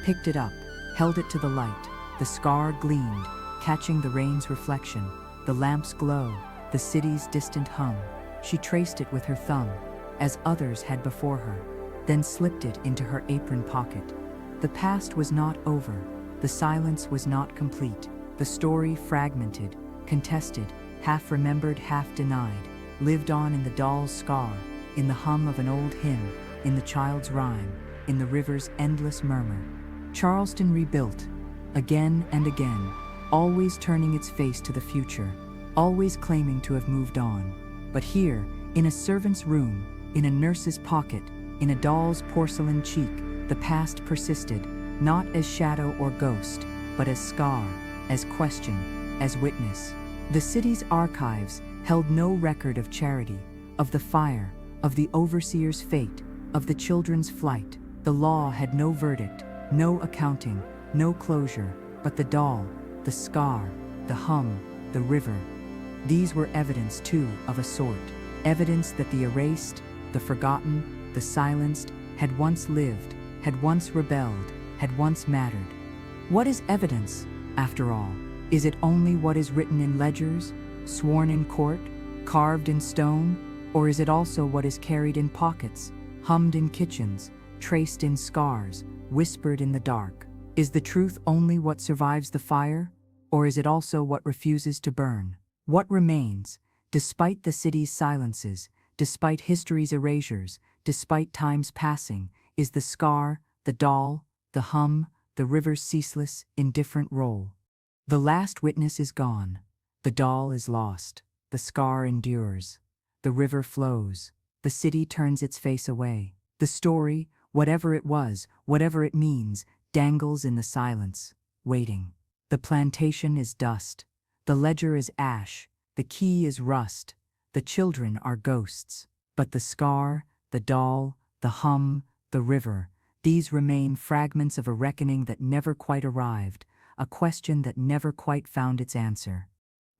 picked it up, held it to the light. The scar gleamed, catching the rain's reflection, the lamp's glow, the city's distant hum. She traced it with her thumb, as others had before her, then slipped it into her apron pocket. The past was not over. The silence was not complete. The story, fragmented, contested, half remembered, half denied, lived on in the doll's scar, in the hum of an old hymn, in the child's rhyme, in the river's endless murmur. Charleston rebuilt, again and again, always turning its face to the future, always claiming to have moved on. But here, in a servant's room, in a nurse's pocket, in a doll's porcelain cheek, the past persisted, not as shadow or ghost, but as scar, as question, as witness. The city's archives held no record of Charity, of the fire, of the overseer's fate, of the children's flight. The law had no verdict, no accounting, no closure, but the doll, the scar, the hum, the river. These were evidence too of a sort, evidence that the erased, the forgotten, the silenced, had once lived, had once rebelled, had once mattered. What is evidence, after all? Is it only what is written in ledgers, sworn in court, carved in stone? Or is it also what is carried in pockets, hummed in kitchens, traced in scars, whispered in the dark? Is the truth only what survives the fire? Or is it also what refuses to burn? What remains, despite the city's silences, despite history's erasures, despite time's passing, is the scar, the doll, the hum, the river's ceaseless, indifferent roll. The last witness is gone. The doll is lost. The scar endures. The river flows. The city turns its face away. The story, whatever it was, whatever it means, dangles in the silence, waiting. The plantation is dust. The ledger is ash. The key is rust. The children are ghosts. But the scar, the doll, the hum, the river, these remain fragments of a reckoning that never quite arrived, a question that never quite found its answer.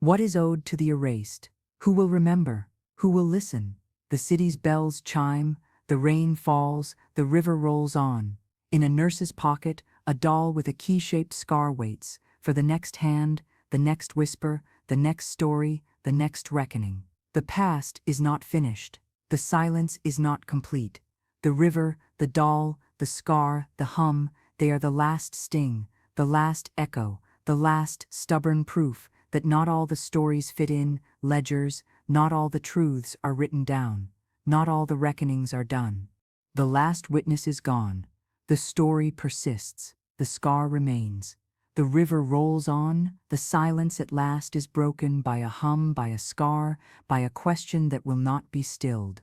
What is owed to the erased? Who will remember? Who will listen? The city's bells chime, the rain falls, the river rolls on. In a nurse's pocket, a doll with a key-shaped scar waits for the next hand, the next whisper, the next story, the next reckoning. The past is not finished. The silence is not complete. The river, the doll, the scar, the hum, they are the last sting, the last echo, the last stubborn proof that not all the stories fit in ledgers, not all the truths are written down, not all the reckonings are done. The last witness is gone. The story persists. The scar remains. The river rolls on. The silence at last is broken by a hum, by a scar, by a question that will not be stilled.